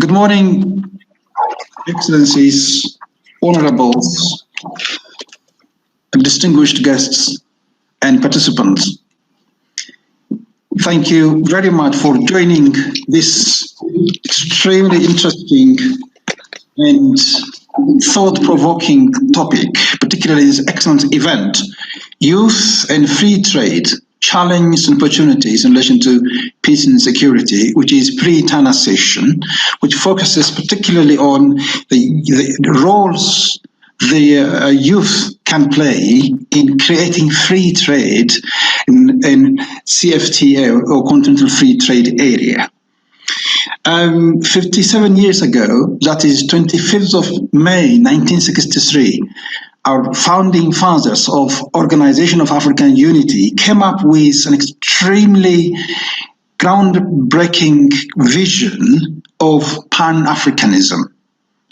Good morning, Excellencies, Honorables, and distinguished guests and participants. Thank you very much for joining this extremely interesting and thought-provoking topic, particularly this excellent event, Youth and Free Trade, Challenges and Opportunities in relation to Peace and Security, which is Pre-Tana session, which focuses particularly on the roles the youth can play in creating free trade in Cfta or Continental Free Trade Area. 57 years ago, that is 25th of May 1963, our founding fathers of Organization of African Unity came up with an extremely groundbreaking vision of Pan-Africanism.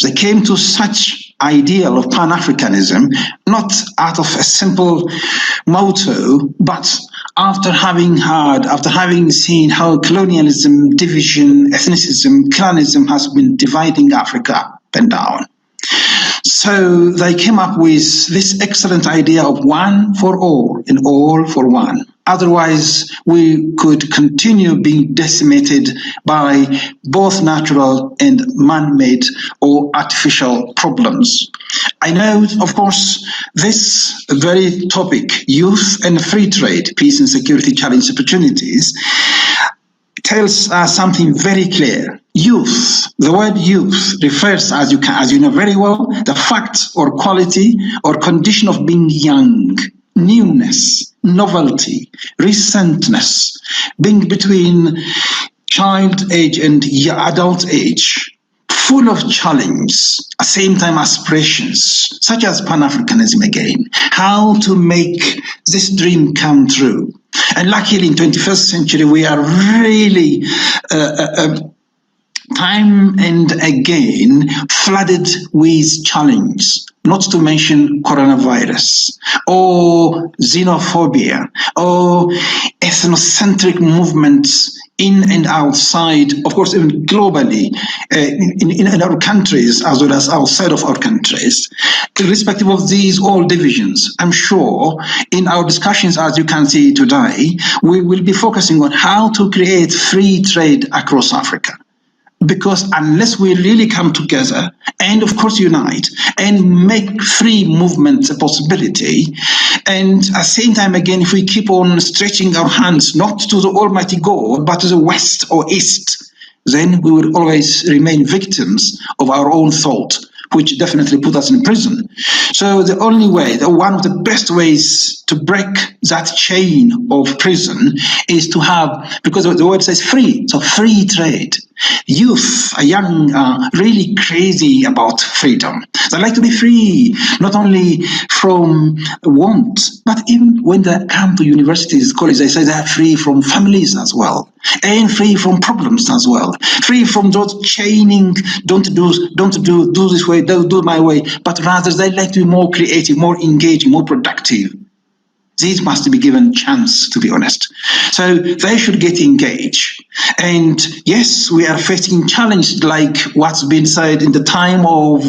They came to such ideal of Pan-Africanism, not out of a simple motto, but after having seen how colonialism, division, ethnicism, clanism has been dividing Africa up and down. So they came up with this excellent idea of one for all and all for one. Otherwise, we could continue being decimated by both natural and man-made or artificial problems. I know, of course, this very topic, youth and free trade, peace and security challenge opportunities, tells us something very clear. Youth, the word youth refers, as you know very well, the fact or quality or condition of being young, newness, novelty, recentness, being between child age and adult age, full of challenge, at the same time aspirations, such as Pan-Africanism again, how to make this dream come true. And luckily in 21st century, we are really time and again flooded with challenge, not to mention coronavirus or xenophobia or ethnocentric movements in and outside, of course, even globally, in our countries as well as outside of our countries. Irrespective of these all divisions, I'm sure in our discussions, as you can see today, we will be focusing on how to create free trade across Africa. Because unless we really come together and, of course, unite and make free movement a possibility, and at the same time, again, if we keep on stretching our hands not to the almighty God, but to the west or east, then we will always remain victims of our own thought, which definitely put us in prison. So the only way, one of the best ways to break that chain of prison is to have, because the word says free, so free trade. Youth, young, really crazy about freedom. They like to be free, not only from want, but even when they come to universities, colleges, they say they are free from families as well, and free from problems as well, free from those chaining, don't do this way, don't do it my way, but rather they like to be more creative, more engaging, more productive. These must be given chance, to be honest. So they should get engaged. And yes, we are facing challenges like what's been said in the time of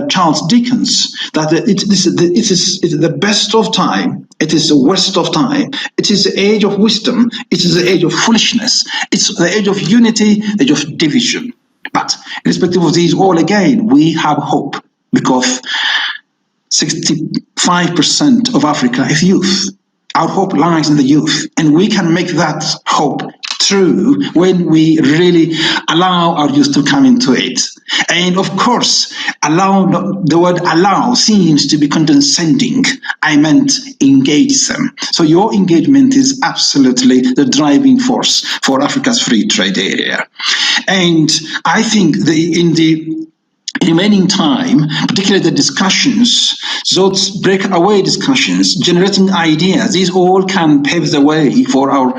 Charles Dickens, that it is the best of time, it is the worst of time, it is the age of wisdom, it is the age of foolishness, it's the age of unity, the age of division. But irrespective of these all, again, we have hope, because 65% of Africa is youth. Our hope lies in the youth, and we can make that hope true when we really allow our youth to come into it. And of course, the word allow seems to be condescending. I meant engage them. So your engagement is absolutely the driving force for Africa's free trade area. And I think in the remaining time, particularly the discussions, those breakaway discussions, generating ideas, these all can pave the way for our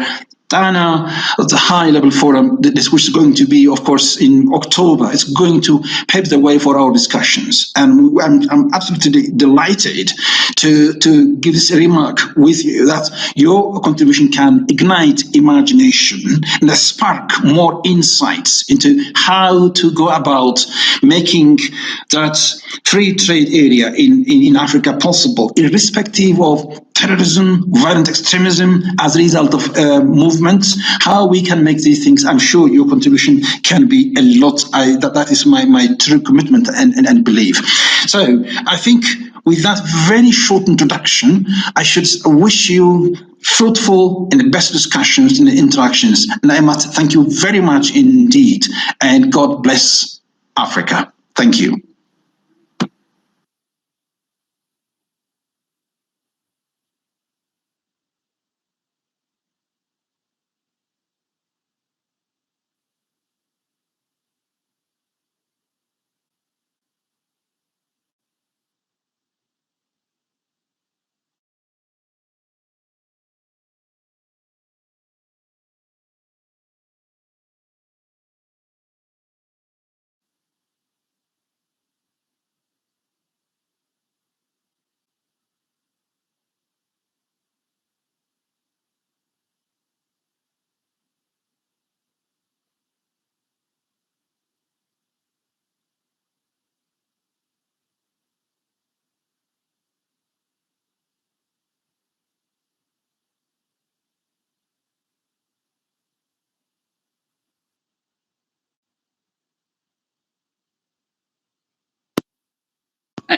Pre-Tana, the high-level forum, which is going to be, of course, in October. It's going to pave the way for our discussions. And I'm absolutely delighted to give this remark with you that your contribution can ignite imagination and spark more insights into how to go about making that free trade area in Africa possible, irrespective of terrorism, violent extremism as a result of movements, how we can make these things. I'm sure your contribution can be a lot. That is my true commitment and belief. So I think with that very short introduction, I should wish you fruitful and the best discussions and interactions. And I must thank you very much indeed. And God bless Africa. Thank you.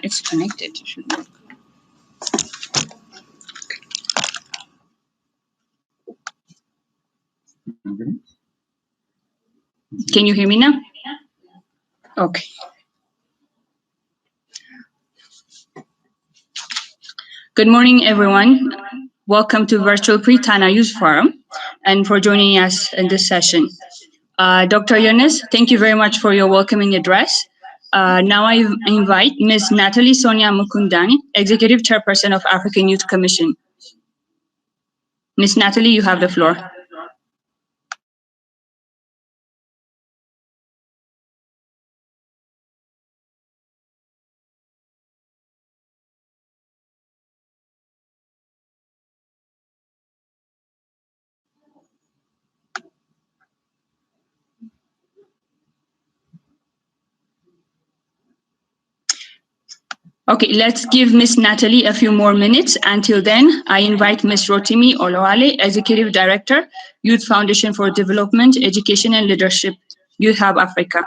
It's connected. It should work. Can you hear me now? Okay. Good morning, everyone. Welcome to Virtual Pre-Tana Youth Forum and for joining us in this session. Dr. Yunus, thank you very much for your welcoming address. Now I invite Ms. Natalie Sonia Mukundani, Executive Chairperson of African Youth Commission. Ms. Natalie, you have the floor. Okay, let's give Ms. Natalie a few more minutes. Until then, I invite Ms. Rotimi Olowale, Executive Director, Youth Foundation for Development, Education and Leadership, Youth Hub Africa.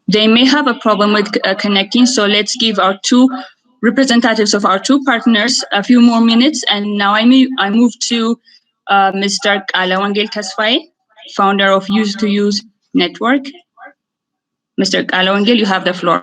They may have a problem with connecting, so let's give our two representatives of our two partners a few more minutes. And now I move to Mr. Kalawangel Tasfaye, founder of Youth to Youth Network. Mr. Kalawangel, you have the floor.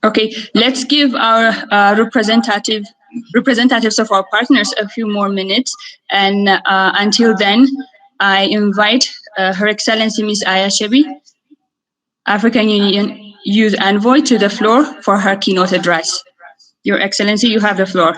Okay, let's give our representative representatives of our partners a few more minutes. And until then, I invite Her Excellency Ms. Aya Shebi, African Union Youth Envoy, to the floor for her keynote address. Your Excellency, you have the floor.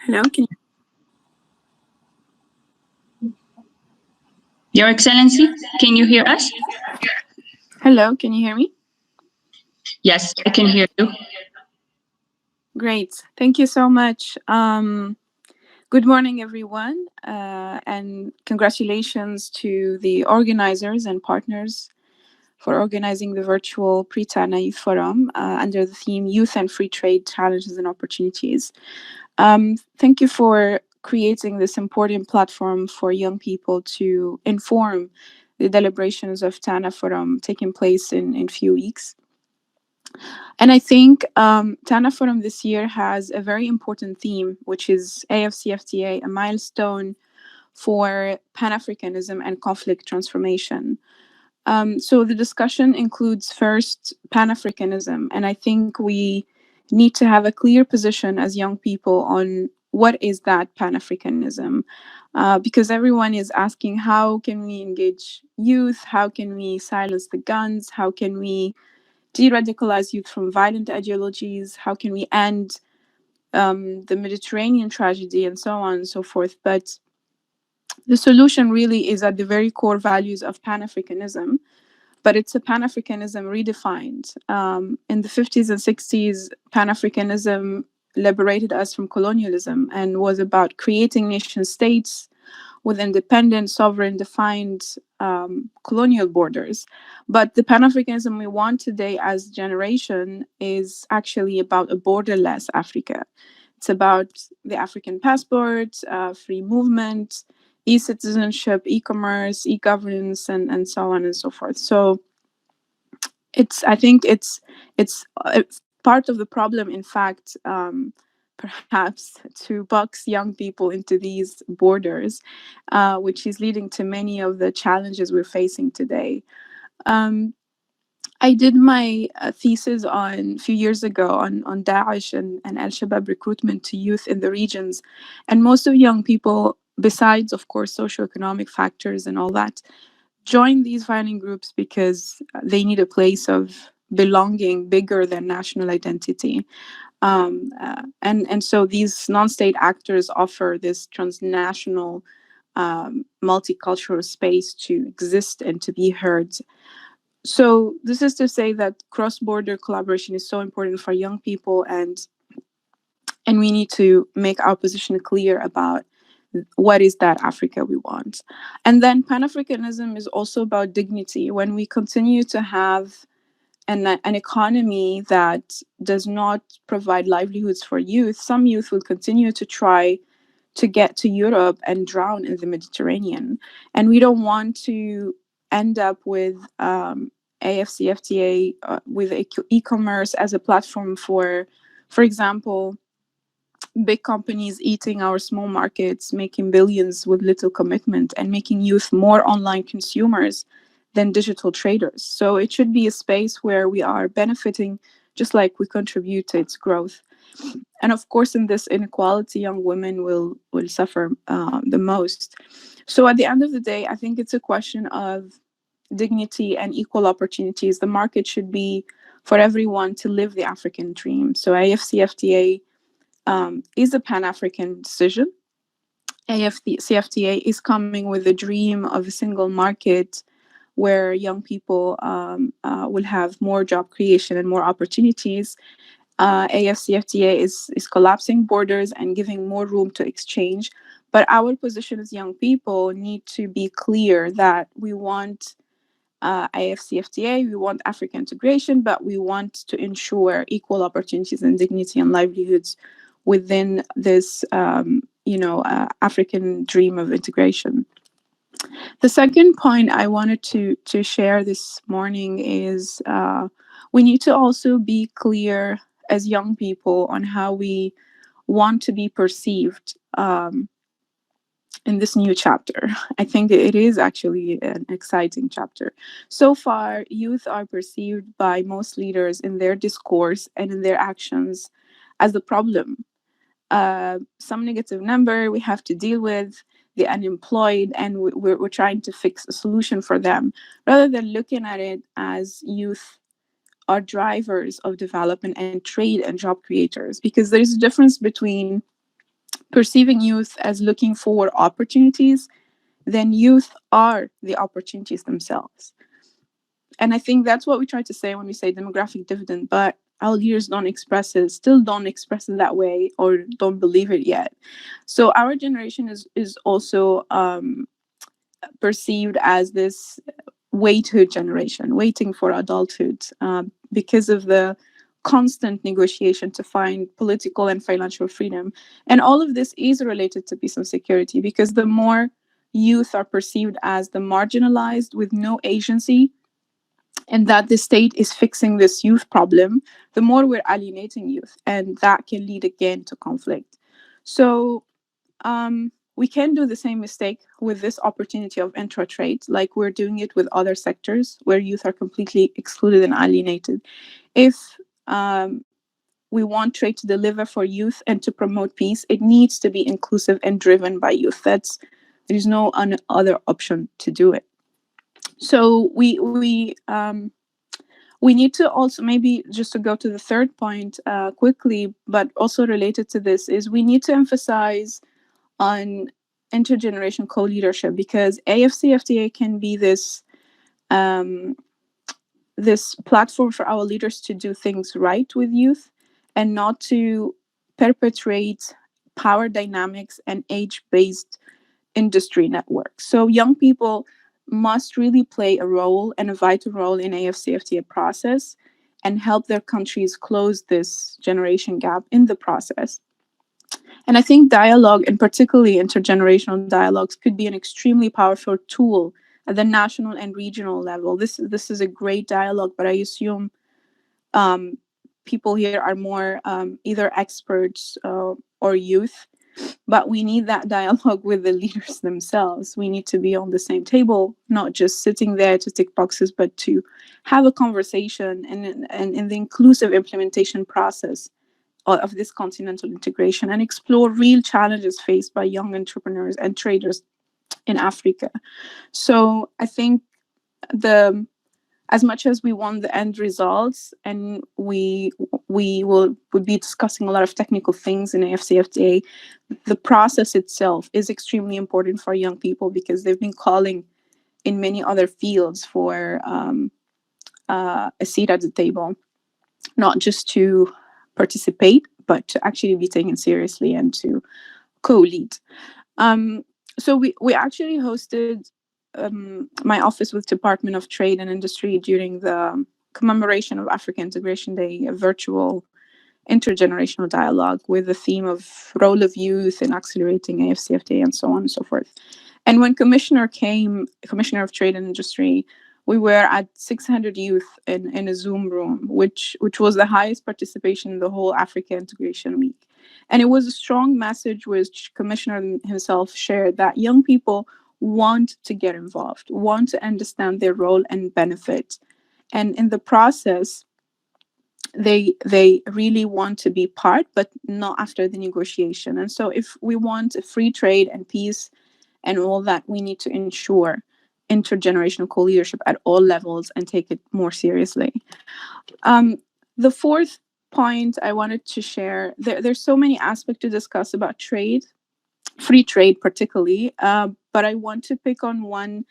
Hello, Your Excellency, can you hear us? Hello, can you hear me? Yes, I can hear you. Great, thank you so much. Good morning, everyone, and congratulations to the organizers and partners for organizing the virtual Pre-Tana Youth Forum under the theme Youth and Free Trade Challenges and Opportunities. Thank you for creating this important platform for young people to inform the deliberations of Tana Forum taking place in few weeks. And I think Tana Forum this year has a very important theme, which is Afcfta, a milestone for Pan-Africanism and conflict transformation. So the discussion includes first Pan-Africanism, and I think we need to have a clear position as young people on what is that Pan-Africanism, because everyone is asking, how can we engage youth? How can we silence the guns? How can we de-radicalize youth from violent ideologies? How can we end the Mediterranean tragedy, and so on and so forth? But the solution really is at the very core values of Pan-Africanism, but it's a Pan-Africanism redefined. In the 50s and 60s, Pan-Africanism liberated us from colonialism and was about creating nation states with independent, sovereign, defined colonial borders. But the Pan-Africanism we want today as a generation is actually about a borderless Africa. It's about the African passport, free movement, e-citizenship, e-commerce, e-governance, and so on and so forth. So I think it's part of the problem, in fact, perhaps to box young people into these borders, which is leading to many of the challenges we're facing today. I did my thesis a few years ago on Daesh and Al-Shabaab recruitment to youth in the regions. And most of young people, besides, of course, socioeconomic factors and all that, join these violent groups because they need a place of belonging bigger than national identity. And so these non-state actors offer this transnational multicultural space to exist and to be heard. So this is to say that cross-border collaboration is so important for young people, and we need to make our position clear about what is that Africa we want. And then Pan-Africanism is also about dignity. When we continue to have an economy that does not provide livelihoods for youth, some youth will continue to try to get to Europe and drown in the Mediterranean. And we don't want to end up with Afcfta, with e-commerce as a platform for example, big companies eating our small markets, making billions with little commitment, and making youth more online consumers than digital traders. So it should be a space where we are benefiting just like we contribute to its growth. And of course, in this inequality, young women will suffer the most. So at the end of the day, I think it's a question of dignity and equal opportunities. The market should be for everyone to live the African dream. So Afcfta is a Pan-African decision. Cfta is coming with a dream of a single market where young people will have more job creation and more opportunities. Afcfta is collapsing borders and giving more room to exchange. But our position as young people need to be clear that we want Afcfta, we want African integration, but we want to ensure equal opportunities and dignity and livelihoods within this, African dream of integration. The second point I wanted to share this morning is we need to also be clear as young people on how we want to be perceived in this new chapter. I think it is actually an exciting chapter. So far, youth are perceived by most leaders in their discourse and in their actions as the problem. Some negative number we have to deal with, the unemployed, and we're trying to fix a solution for them, rather than looking at it as youth are drivers of development and trade and job creators. Because there's a difference between perceiving youth as looking for opportunities, then youth are the opportunities themselves. And I think that's what we try to say when we say demographic dividend, but our leaders still don't express it that way, or don't believe it yet. So our generation is also perceived as this waithood generation, waiting for adulthood, because of the constant negotiation to find political and financial freedom. And all of this is related to peace and security, because the more youth are perceived as the marginalized with no agency, and that the state is fixing this youth problem, the more we're alienating youth, and that can lead again to conflict. So we can do the same mistake with this opportunity of intra-trade, like we're doing it with other sectors where youth are completely excluded and alienated. If we want trade to deliver for youth and to promote peace, it needs to be inclusive and driven by youth. There's no other option to do it. So we need to also, maybe just to go to the third point quickly, but also related to this, is we need to emphasize on intergenerational co-leadership, because Afcfta can be this this platform for our leaders to do things right with youth, and not to perpetuate power dynamics and age-based industry networks. So young people must really play a role, and a vital role, in Afcfta process, and help their countries close this generation gap in the process. And I think dialogue, and particularly intergenerational dialogues, could be an extremely powerful tool at the national and regional level. This is a great dialogue, but I assume people here are more either experts or youth. But we need that dialogue with the leaders themselves. We need to be on the same table, not just sitting there to tick boxes, but to have a conversation and in the inclusive implementation process of this continental integration, and explore real challenges faced by young entrepreneurs and traders in Africa. So I think as much as we want the end results, and we would be discussing a lot of technical things in Afcfta, the process itself is extremely important for young people, because they've been calling in many other fields for a seat at the table, not just to participate, but to actually be taken seriously and to co-lead. So we actually hosted my office with Department of Trade and Industry during the commemoration of African Integration Day, a virtual intergenerational dialogue with the theme of role of youth in accelerating Afcfta, and so on and so forth. And when Commissioner of Trade and Industry, we were at 600 youth in a Zoom room, which was the highest participation in the whole Africa Integration Week. And it was a strong message which Commissioner himself shared, that young people want to get involved, want to understand their role and benefit. And in the process, they really want to be part, but not after the negotiation. And so if we want a free trade and peace and all that, we need to ensure intergenerational co-leadership at all levels and take it more seriously. The fourth point I wanted to share, there's so many aspects to discuss about trade, free trade particularly. But I want to pick on one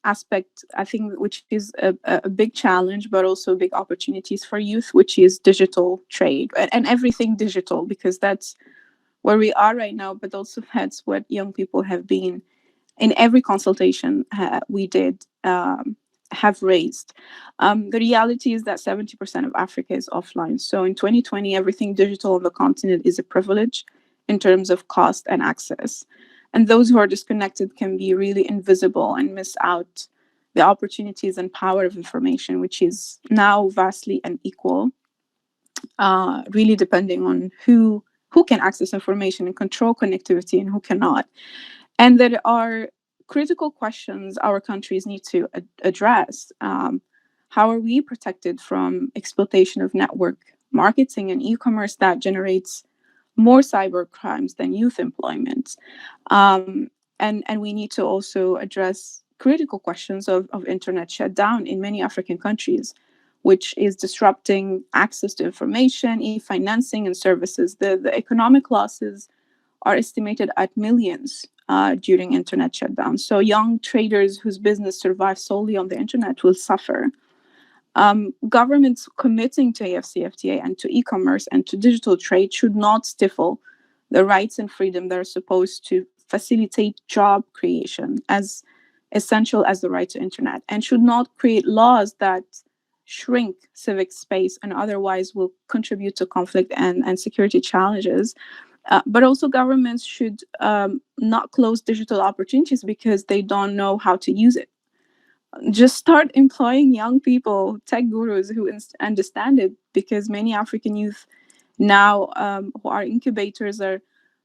aspect, I think, which is a big challenge, but also big opportunities for youth, which is digital trade and everything digital, because that's where we are right now, but also that's what young people have been in every consultation we did have raised. The reality is that 70% of Africa is offline. So in 2020, everything digital on the continent is a privilege in terms of cost and access. And those who are disconnected can be really invisible and miss out the opportunities and power of information, which is now vastly unequal, really depending on who can access information and control connectivity and who cannot. And there are critical questions our countries need to address. How are we protected from exploitation of network marketing and e-commerce that generates more cyber crimes than youth employment? And we need to also address critical questions of internet shutdown in many African countries, which is disrupting access to information, e-financing, and services. The economic losses are estimated at millions during internet shutdown. So young traders whose business survives solely on the internet will suffer. Governments committing to Afcfta and to e-commerce and to digital trade should not stifle the rights and freedom that are supposed to facilitate job creation as essential as the right to internet, and should not create laws that shrink civic space and otherwise will contribute to conflict and security challenges. But also governments should not close digital opportunities because they don't know how to use it. Just start employing young people, tech gurus who understand it, because many African youth now who are incubators are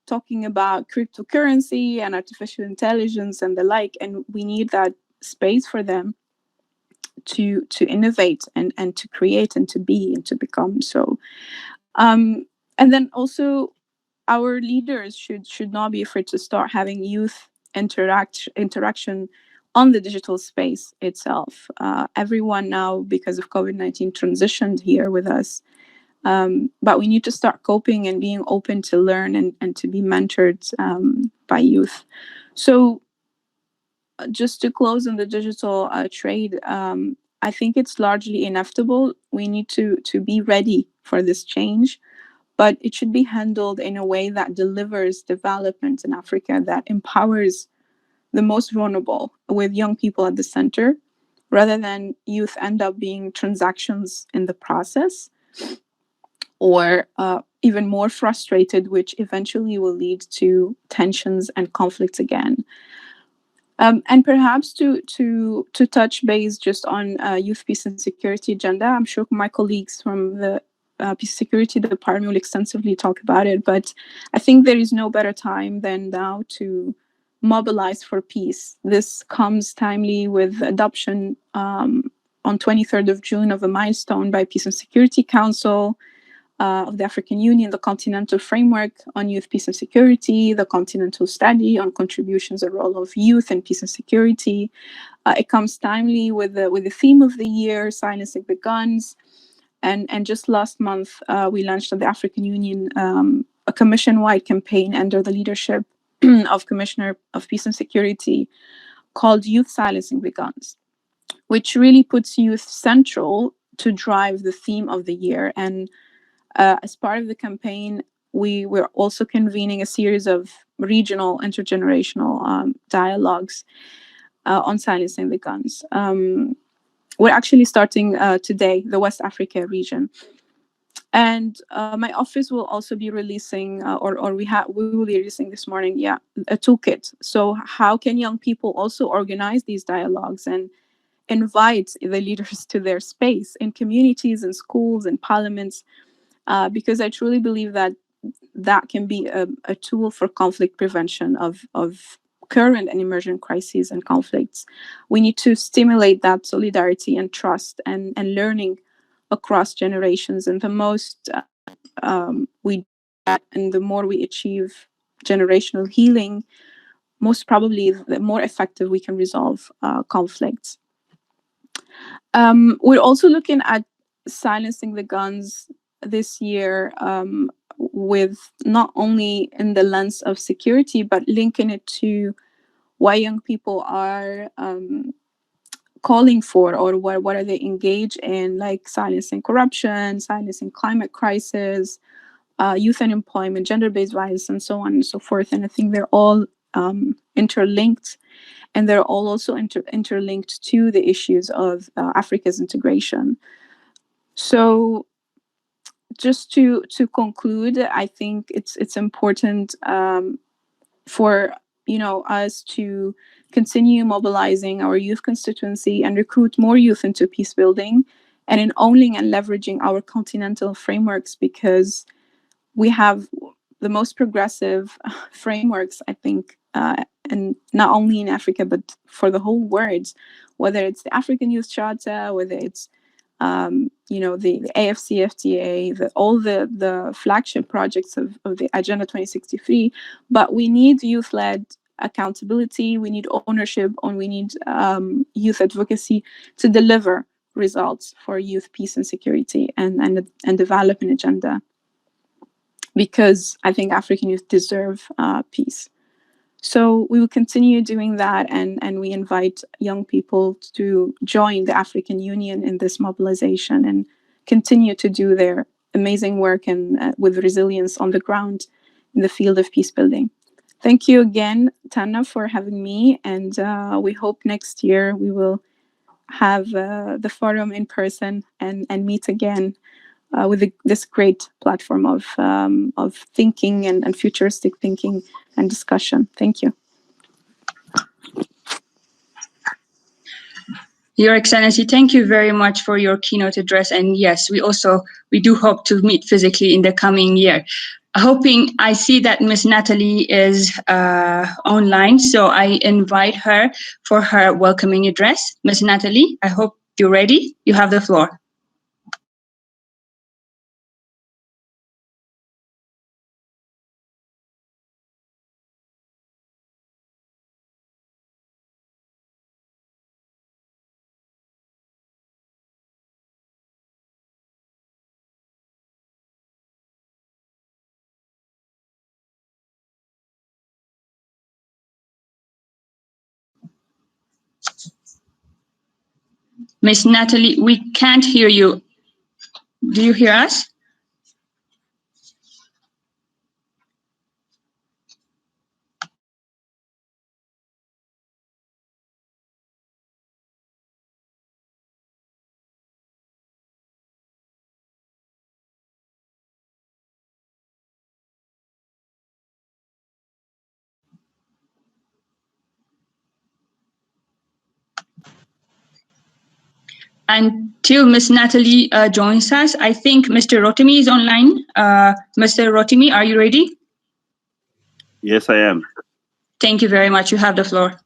talking about cryptocurrency and artificial intelligence and the like, and we need that space for them to innovate and to create and to be and to become. So and then also our leaders should not be afraid to start having youth interaction on the digital space itself. Everyone now, because of COVID-19, transitioned here with us. But we need to start coping and being open to learn and to be mentored by youth. So just to close on the digital trade, I think it's largely inevitable. We need to be ready for this change, but it should be handled in a way that delivers development in Africa, that empowers the most vulnerable, with young people at the center, rather than youth end up being transactions in the process, or even more frustrated, which eventually will lead to tensions and conflicts again. And perhaps to touch base just on youth peace and security agenda, I'm sure my colleagues from the Peace Security Department will extensively talk about it, but I think there is no better time than now to mobilize for peace. This comes timely with adoption on 23rd of June of a milestone by Peace and Security Council of the African Union, the Continental Framework on Youth, Peace and Security, the Continental Study on Contributions and Role of Youth in Peace and Security. It comes timely with the theme of the year, Silencing the Guns. And just last month, we launched at the African Union a commission-wide campaign under the leadership of Commissioner of Peace and Security called Youth Silencing the Guns, which really puts youth central to drive the theme of the year. And as part of the campaign, we were also convening a series of regional intergenerational dialogues on silencing the guns. We're actually starting today, the West Africa region. And my office will also be releasing, we will be releasing this morning, a toolkit. So how can young people also organize these dialogues and invite the leaders to their space in communities and schools and parliaments? Because I truly believe that can be a tool for conflict prevention of current and emergent crises and conflicts. We need to stimulate that solidarity and trust and learning across generations. And the most we do that, and the more we achieve generational healing, most probably the more effective we can resolve conflicts. We're also looking at silencing the guns this year with not only in the lens of security, but linking it to why young people are calling for, or what are they engaged in, like silencing corruption, silencing climate crisis, youth unemployment, gender-based violence, and so on and so forth. And I think they're all interlinked, and they're all also interlinked to the issues of Africa's integration. So just to conclude, I think it's important for us to continue mobilizing our youth constituency and recruit more youth into peace building, and in owning and leveraging our continental frameworks, because we have the most progressive frameworks, I think, and not only in Africa, but for the whole world, whether it's the African Youth Charter, whether it's the Afcfta, all the flagship projects of the Agenda 2063. But we need youth-led accountability, we need ownership, and we need youth advocacy to deliver results for youth peace and security and development agenda, because I think African youth deserve peace. So we will continue doing that, and we invite young people to join the African Union in this mobilization and continue to do their amazing work and with resilience on the ground in the field of peace building. Thank you again, Tana, for having me, and we hope next year we will have the forum in person and meet again with this great platform of thinking and futuristic thinking and discussion. Thank you. Your Excellency, thank you very much for your keynote address. And yes, we do hope to meet physically in the coming year. I see that Ms. Natalie is online, so I invite her for her welcoming address. Ms. Natalie, I hope you're ready. You have the floor. Ms. Natalie, we can't hear you. Do you hear us? Until Ms. Natalie joins us, I think Mr. Rotimi is online. Mr. Rotimi, are you ready? Yes, I am. Thank you very much. You have the floor.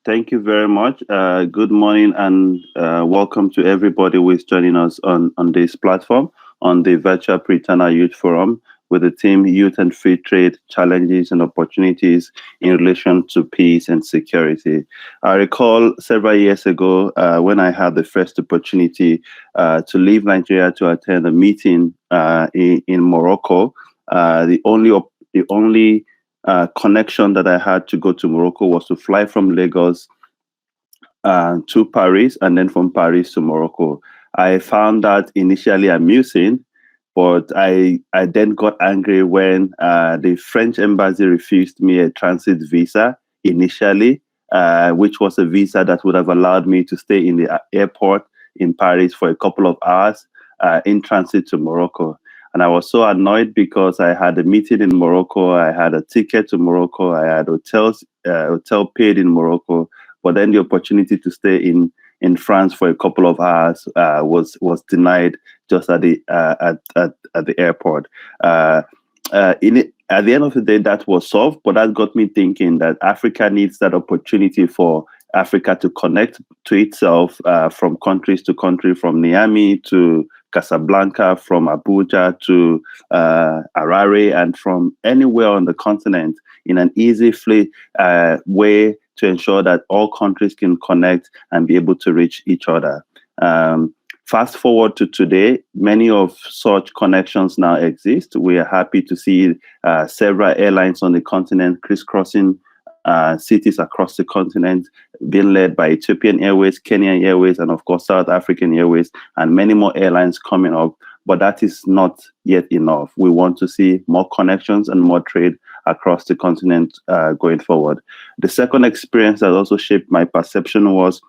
Thank you very much. Good morning and welcome to everybody who is joining us on this platform, on the virtual Pre-Tana Youth Forum with the theme Youth and Free Trade, Challenges and Opportunities in Relation to Peace and Security. I recall several years ago when I had the first opportunity to leave Nigeria to attend a meeting in Morocco. The only connection that I had to go to Morocco was to fly from Lagos to Paris, and then from Paris to Morocco. I found that initially amusing, but I then got angry when the French embassy refused me a transit visa initially, which was a visa that would have allowed me to stay in the airport in Paris for a couple of hours in transit to Morocco. And I was so annoyed because I had a meeting in Morocco, I had a ticket to Morocco, I had hotel paid in Morocco, but then the opportunity to stay in France for a couple of hours was denied just at the airport. At the end of the day, that was solved, but that got me thinking that Africa needs that opportunity for Africa to connect to itself from countries to country, from Niamey to Casablanca, from Abuja to Harare, and from anywhere on the continent in an easy way to ensure that all countries can connect and be able to reach each other. Fast forward to today, many of such connections now exist. We are happy to see several airlines on the continent crisscrossing cities across the continent, being led by Ethiopian Airways, Kenyan Airways, and of course South African Airways, and many more airlines coming up. But that is not yet enough. We want to see more connections and more trade across the continent going forward. The second experience that also shaped my perception was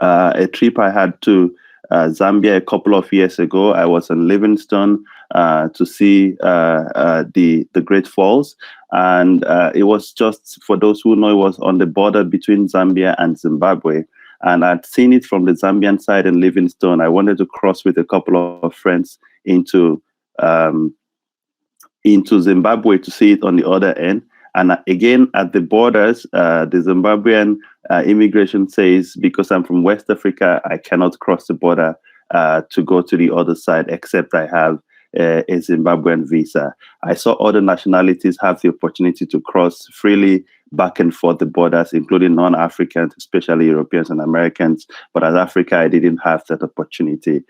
a trip I had to Zambia a couple of years ago. I was in Livingstone to see the Great Falls, and it was just, for those who know, it was on the border between Zambia and Zimbabwe. And I'd seen it from the Zambian side in Livingstone. I wanted to cross with a couple of friends into Zimbabwe to see it on the other end. And again, at the borders, the Zimbabwean immigration says, because I'm from West Africa, I cannot cross the border to go to the other side, except I have a Zimbabwean visa. I saw other nationalities have the opportunity to cross freely back and forth the borders, including non-Africans, especially Europeans and Americans. But as Africa, I didn't have that opportunity.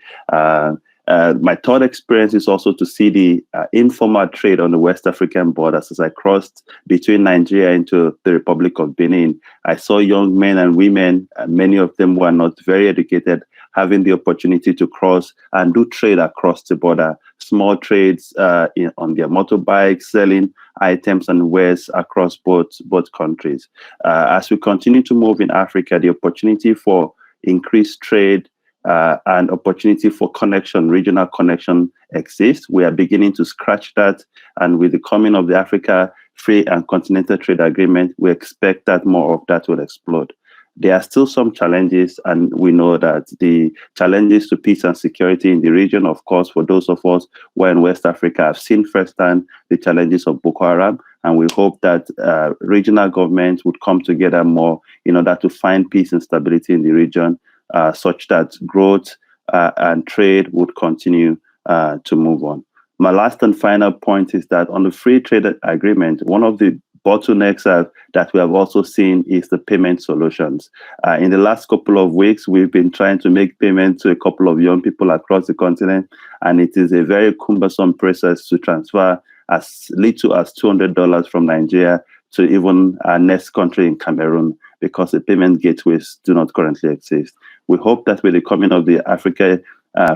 My third experience is also to see the informal trade on the West African borders. As I crossed between Nigeria into the Republic of Benin, I saw young men and women, many of them were not very educated, having the opportunity to cross and do trade across the border, small trades on their motorbikes, selling items and wares across both countries. As we continue to move in Africa, the opportunity for increased trade and opportunity for connection, regional connection exists. We are beginning to scratch that. And with the coming of the Africa Free and Continental Trade Agreement, we expect that more of that will explode. There are still some challenges, and we know that the challenges to peace and security in the region, of course, for those of us who are in West Africa, have seen firsthand the challenges of Boko Haram, and we hope that regional governments would come together more in order to find peace and stability in the region, such that growth and trade would continue to move on. My last and final point is that on the free trade agreement, one of the bottlenecks that we have also seen is the payment solutions. In the last couple of weeks, we've been trying to make payments to a couple of young people across the continent, and it is a very cumbersome process to transfer as little as $200 from Nigeria to even our next country in Cameroon, because the payment gateways do not currently exist. We hope that with the coming of the Africa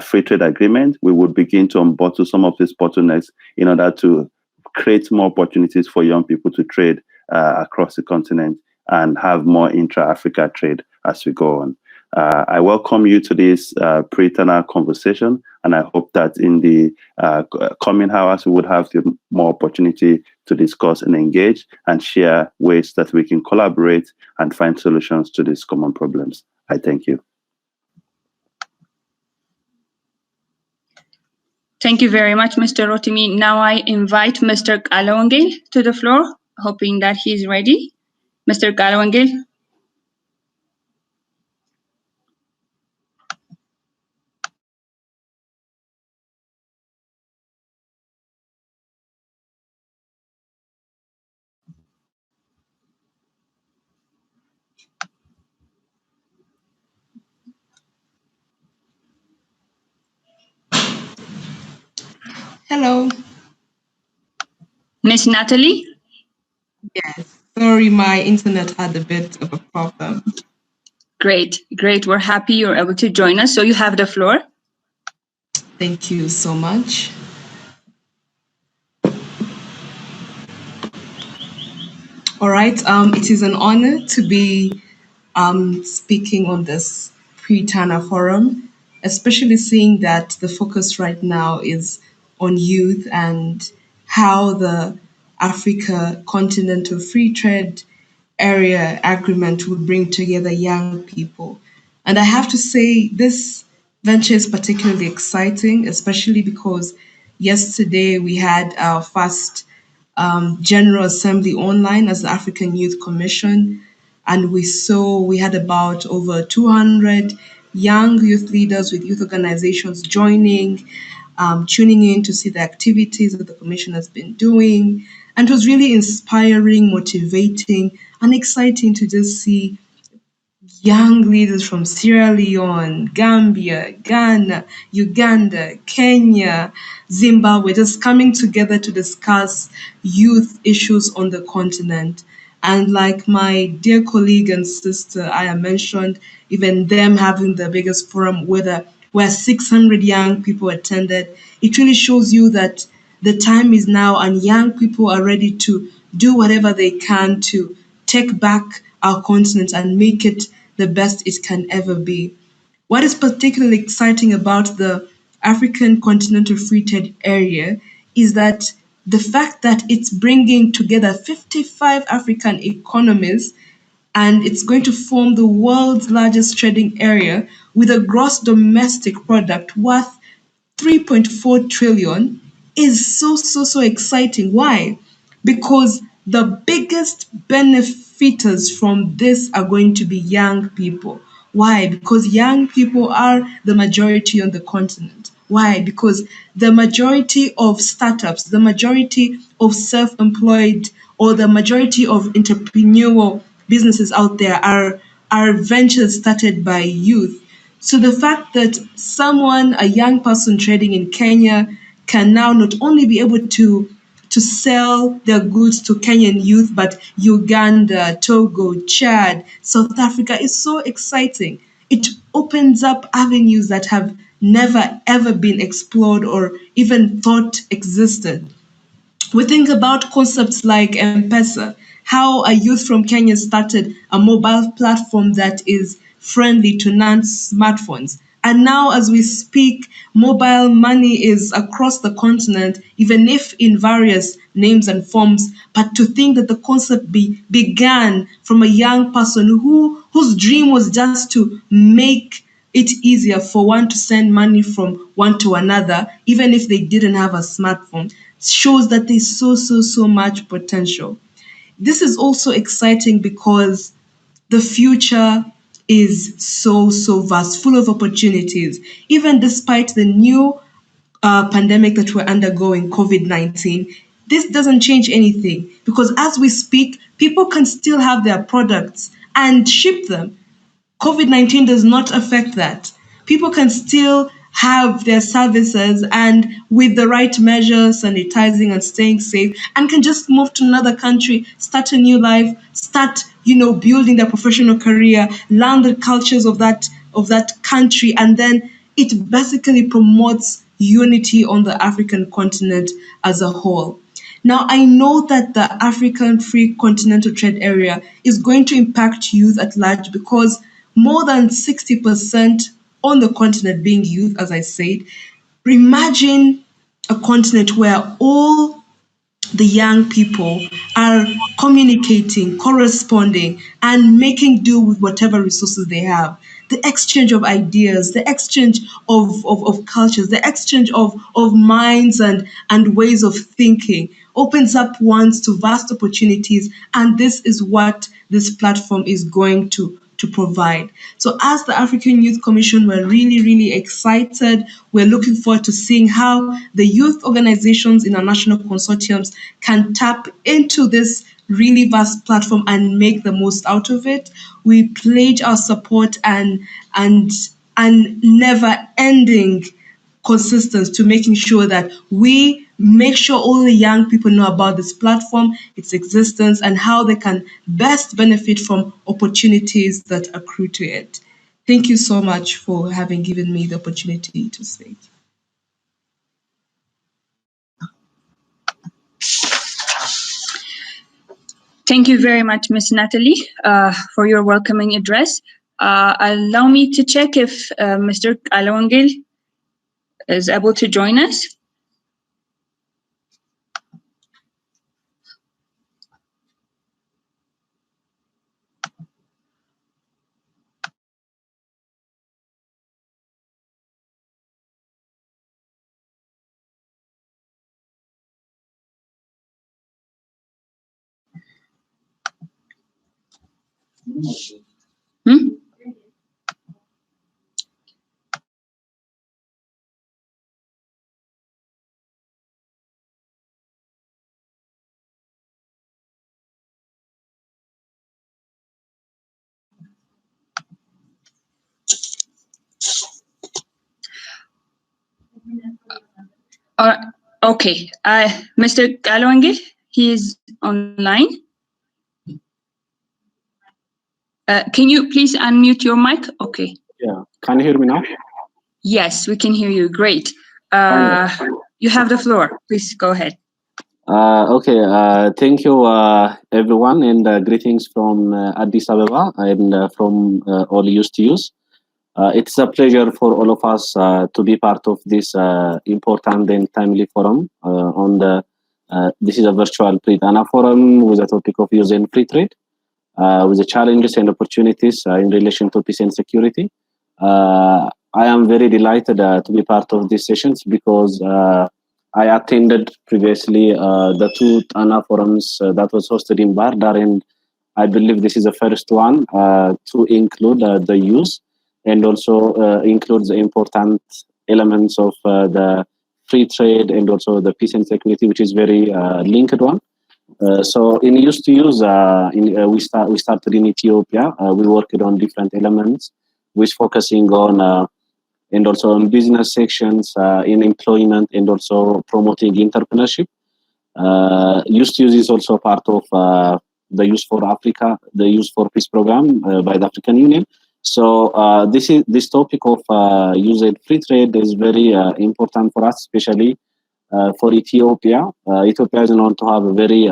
Free Trade Agreement, we will begin to unbottle some of these bottlenecks in order to create more opportunities for young people to trade across the continent and have more intra-Africa trade as we go on. I welcome you to this Pre-Tana conversation, and I hope that in the coming hours, we would have more opportunity to discuss and engage and share ways that we can collaborate and find solutions to these common problems. I thank you. Thank you very much, Mr. Rotimi. Now I invite Mr. Kalawangel to the floor, hoping that he's ready. Mr. Kalawangel. Hello. Miss Natalie? Yes. Sorry, my internet had a bit of a problem. Great. We're happy you're able to join us. So you have the floor. Thank you so much. All right. It is an honor to be speaking on this Pre-Tana forum, especially seeing that the focus right now is on youth and how the Africa Continental Free Trade Area Agreement would bring together young people. And I have to say, this venture is particularly exciting, especially because yesterday we had our first General Assembly online as the African Youth Commission, and we had about over 200 young youth leaders with youth organizations joining, tuning in to see the activities that the Commission has been doing. And it was really inspiring, motivating, and exciting to just see young leaders from Sierra Leone, Gambia, Ghana, Uganda, Kenya, Zimbabwe, just coming together to discuss youth issues on the continent. And like my dear colleague and sister Aya mentioned, even them having the biggest forum where 600 young people attended, it really shows you that the time is now and young people are ready to do whatever they can to take back our continent and make it the best it can ever be. What is particularly exciting about the African Continental Free Trade Area is that the fact that it's bringing together 55 African economies and it's going to form the world's largest trading area with a gross domestic product worth 3.4 trillion is so exciting. Why? Because the biggest benefiters from this are going to be young people. Why? Because young people are the majority on the continent. Why? Because the majority of startups, the majority of self-employed, or the majority of entrepreneurial businesses out there are ventures started by youth. So the fact that a young person trading in Kenya, can now not only be able to sell their goods to Kenyan youth, but Uganda, Togo, Chad, South Africa is so exciting. It opens up avenues that have never ever been explored or even thought existed. We think about concepts like M-Pesa, how a youth from Kenya started a mobile platform that is friendly to non-smartphones. And now, as we speak, mobile money is across the continent, even if in various names and forms. But to think that the concept began from a young person whose dream was just to make it easier for one to send money from one to another, even if they didn't have a smartphone, shows that there's so much potential. This is also exciting because the future is so vast, full of opportunities. Even despite the new pandemic that we're undergoing, COVID-19, this doesn't change anything because as we speak, people can still have their products and ship them. COVID-19 does not affect that. People can still have their services and with the right measures, sanitizing and staying safe, and can just move to another country, start a new life, start, building their professional career, learn the cultures of that country, and then it basically promotes unity on the African continent as a whole. Now, I know that the African Free Continental Trade Area is going to impact youth at large because more than 60% on the continent being youth, as I said. Imagine a continent where all the young people are communicating, corresponding, and making do with whatever resources they have. The exchange of ideas, the exchange of cultures, the exchange of minds and ways of thinking opens up ones to vast opportunities. And this is what this platform is going to provide. So as the African Youth Commission, we're really excited. We're looking forward to seeing how the youth organizations in our national consortiums can tap into this really vast platform and make the most out of it. We pledge our support and never ending consistent to making sure that we make sure all the young people know about this platform, its existence, and how they can best benefit from opportunities that accrue to it. Thank you so much for having given me the opportunity to speak. Thank you very much, Ms. Natalie, for your welcoming address. Allow me to check if Mr. Alongil is able to join us. Hmm? Okay. Mr. Kalwange, he is online. Can you please unmute your mic? Okay. Yeah, can you hear me now? Yes, we can hear you. Great. Fine. You have the floor. Please go ahead. Okay, thank you, everyone, and greetings from Addis Ababa and from all used to use. It's a pleasure for all of us to be part of this important and timely forum on the. This is a virtual Pre-Tana forum with the topic of use and free trade, with the challenges and opportunities in relation to peace and security. I am very delighted to be part of these sessions because I attended previously the two Tana forums that was hosted in Bardar, and I believe this is the first one to include the use and also includes the important elements of the free trade and also the peace and security, which is very linked one. So in used to use, we started in Ethiopia. We worked on different elements, which focusing on and also on business sections, in employment and also promoting entrepreneurship. Used to use is also part of the Use for Africa, the Use for Peace program by the African Union. So this topic of use and free trade is very important for us, especially for Ethiopia. Ethiopia is known to have a very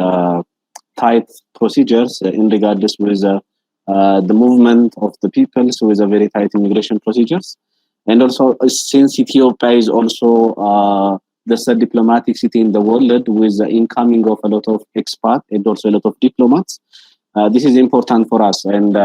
tight procedures in regards with the movement of the people, so with a very tight immigration procedures. And also, since Ethiopia is also the third diplomatic city in the world with the incoming of a lot of expats and also a lot of diplomats, this is important for us. And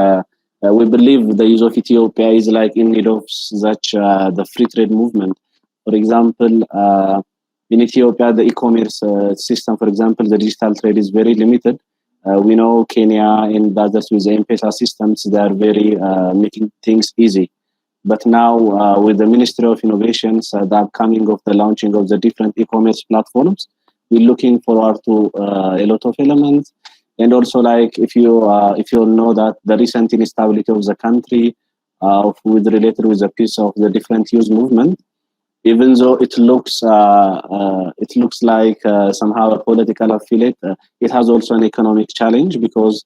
we believe the use of Ethiopia is like in need of such the free trade movement. For example, in Ethiopia, the e-commerce system, for example, the digital trade is very limited. We know Kenya and others with the M-Pesa systems, they are very making things easy. But now with the Ministry of Innovations, the upcoming of the launching of the different e-commerce platforms, we're looking forward to a lot of elements. And also, like if you know that the recent instability of the country, with related with the piece of the different use movement, even though it looks like somehow a political affiliate, it has also an economic challenge because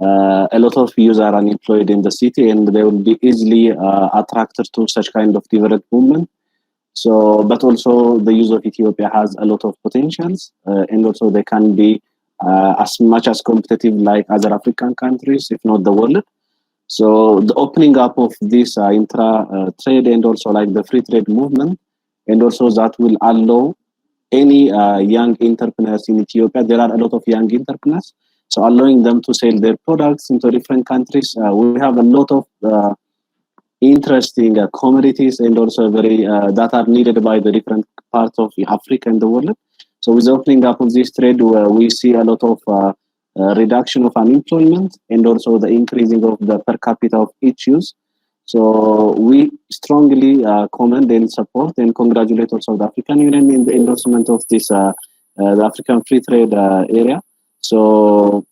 a lot of youth are unemployed in the city and they will be easily attracted to such kind of different movement. So, but also the use of Ethiopia has a lot of potentials, and also they can be as much as competitive like other African countries, if not the world. So the opening up of this intra trade and also like the free trade movement, and also that will allow any young entrepreneurs in Ethiopia. There are a lot of young entrepreneurs, so allowing them to sell their products into different countries. We have a lot of interesting commodities and also very that are needed by the different parts of Africa and the world. So with the opening up of this trade, we see a lot of reduction of unemployment and also the increasing of the per capita of each use. So we strongly commend and support and congratulate also the African Union in the endorsement of this the African free trade area. So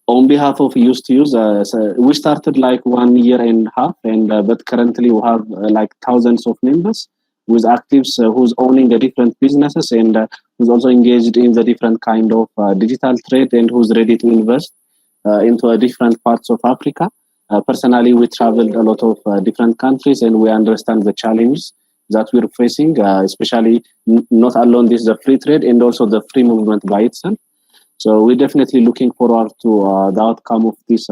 on behalf of Used to Use, so we started like 1 year and a half, and but currently we have like thousands of members with actives who's owning the different businesses and who's also engaged in the different kind of digital trade and who's ready to invest into different parts of Africa. Personally, we traveled a lot of different countries and we understand the challenges that we're facing, especially not alone this is the free trade and also the free movement by itself. So we're definitely looking forward to the outcome of this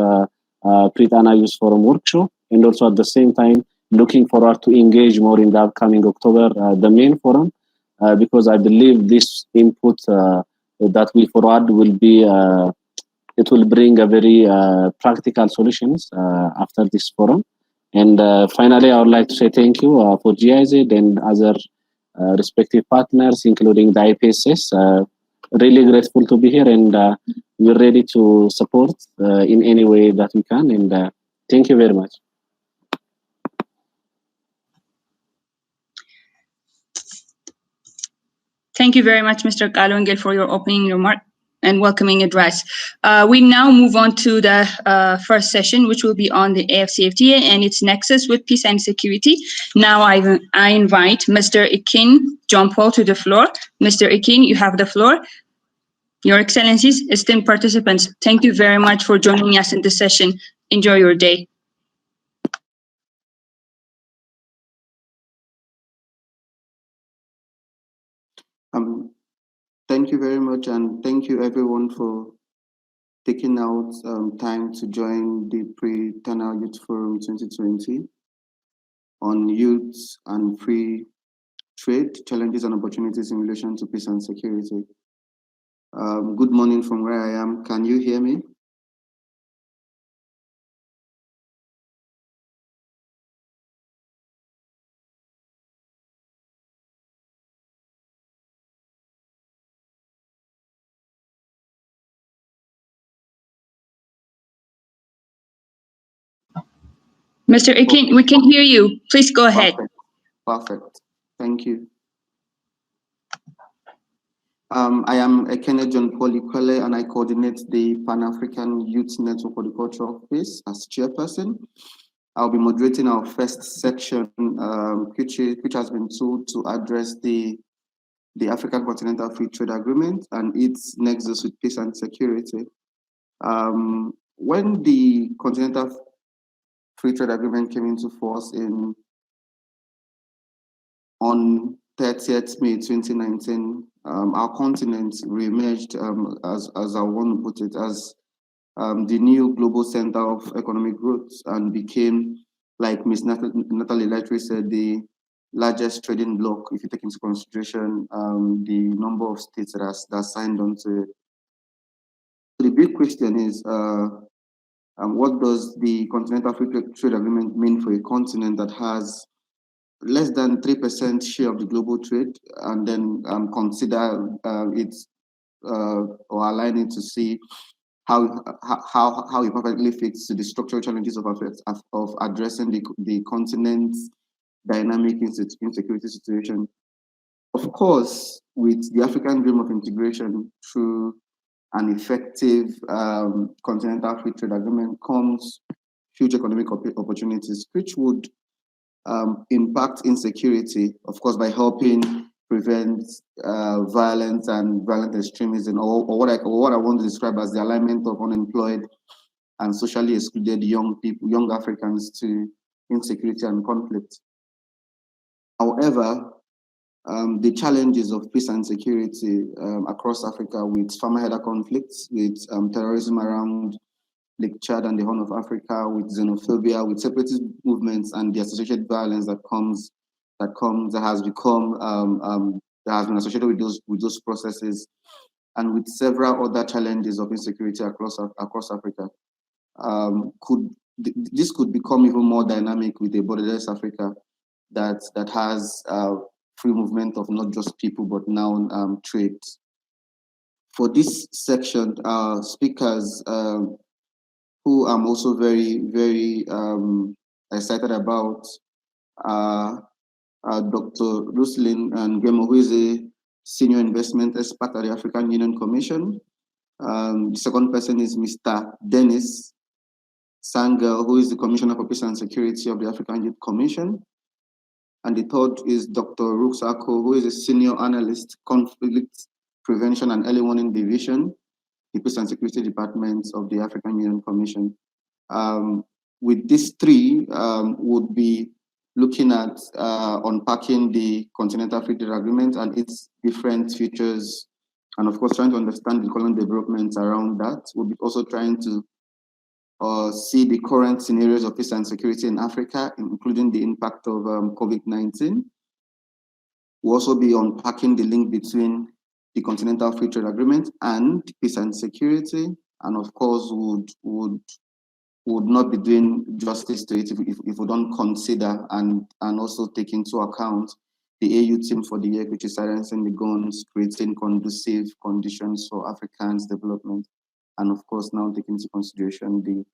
Pre-Tana Youth Forum workshop, and also at the same time looking forward to engage more in the upcoming October, the main forum, because I believe this input that we forward will be, it will bring a very practical solutions after this forum. And finally, I would like to say thank you for GIZ and other respective partners, including the IPSS. Really grateful to be here, and we're ready to support in any way that we can. And thank you very much. Thank you very much, Mr. Kalwangel, for your opening remark. and welcoming address. We now move on to the first session, which will be on the Afcfta and its nexus with peace and security. Now I invite Mr. Ikin John Paul to the floor. Mr. Ikin, you have the floor. Your Excellencies, esteemed participants, thank you very much for joining us in this session. Enjoy your day. Thank you very much, and thank you everyone for taking out time to join the Pre-Tana Youth Forum 2020 on youth and free trade, challenges and opportunities in relation to peace and security. Good morning from where I am. Can you hear me? Mr. Ikin, we can hear you. Please go ahead. Perfect. Thank you. I am Ekene John Paul Ikwele, and I coordinate the Pan-African Youth Network for the Cultural Peace as chairperson. I'll be moderating our first section, which has been told to address the African Continental Free Trade Agreement and its nexus with peace and security. When the Continental Free Trade Agreement came into force on 30th May 2019, our continent re-emerged, as I want to put it, as the new global center of economic growth, and became, like Ms. Natalie Lightry said, the largest trading bloc, if you take into consideration the number of states that signed on to it. So the big question is, what does the Continental Free Trade Agreement mean for a continent that has less than 3% share of the global trade, and then consider it or align it to see how it perfectly fits to the structural challenges of addressing the continent's dynamic insecurity situation. Of course, with the African dream of integration through an effective Continental Free Trade Agreement comes huge economic opportunities, which would impact insecurity, of course, by helping prevent violence and violent extremism, or what I want to describe as the alignment of unemployed and socially excluded young Africans to insecurity and conflict. However, the challenges of peace and security across Africa, with farmer-header conflicts, with terrorism around Lake Chad and the Horn of Africa, with xenophobia, with separatist movements, and the associated violence that has been associated with those processes, and with several other challenges of insecurity across Africa. This could become even more dynamic with a borderless Africa that has free movement of not just people but now trade. For this section, speakers who I'm also very, very excited about, Dr. Roslyn Ngemo, who is a senior investment expert at the African Union Commission. The second person is Mr. Dennis Sangel, who is the Commissioner for Peace and Security of the African Youth Commission. And the third is Dr. Ruxako, who is a senior analyst, conflict prevention and early warning division, the Peace and Security Department of the African Union Commission. With these three, would be looking at unpacking the Continental Free Trade Agreement and its different features, and of course trying to understand the current developments around that. We'll be also trying to see the current scenarios of peace and security in Africa, including the impact of COVID-19. We'll also be unpacking the link between the Continental Free Trade Agreement and peace and security, and of course would not be doing justice to it if we don't consider and also take into account the AU theme for the year, which is silencing the guns, creating conducive conditions for Africans' development, and of course now taking into consideration the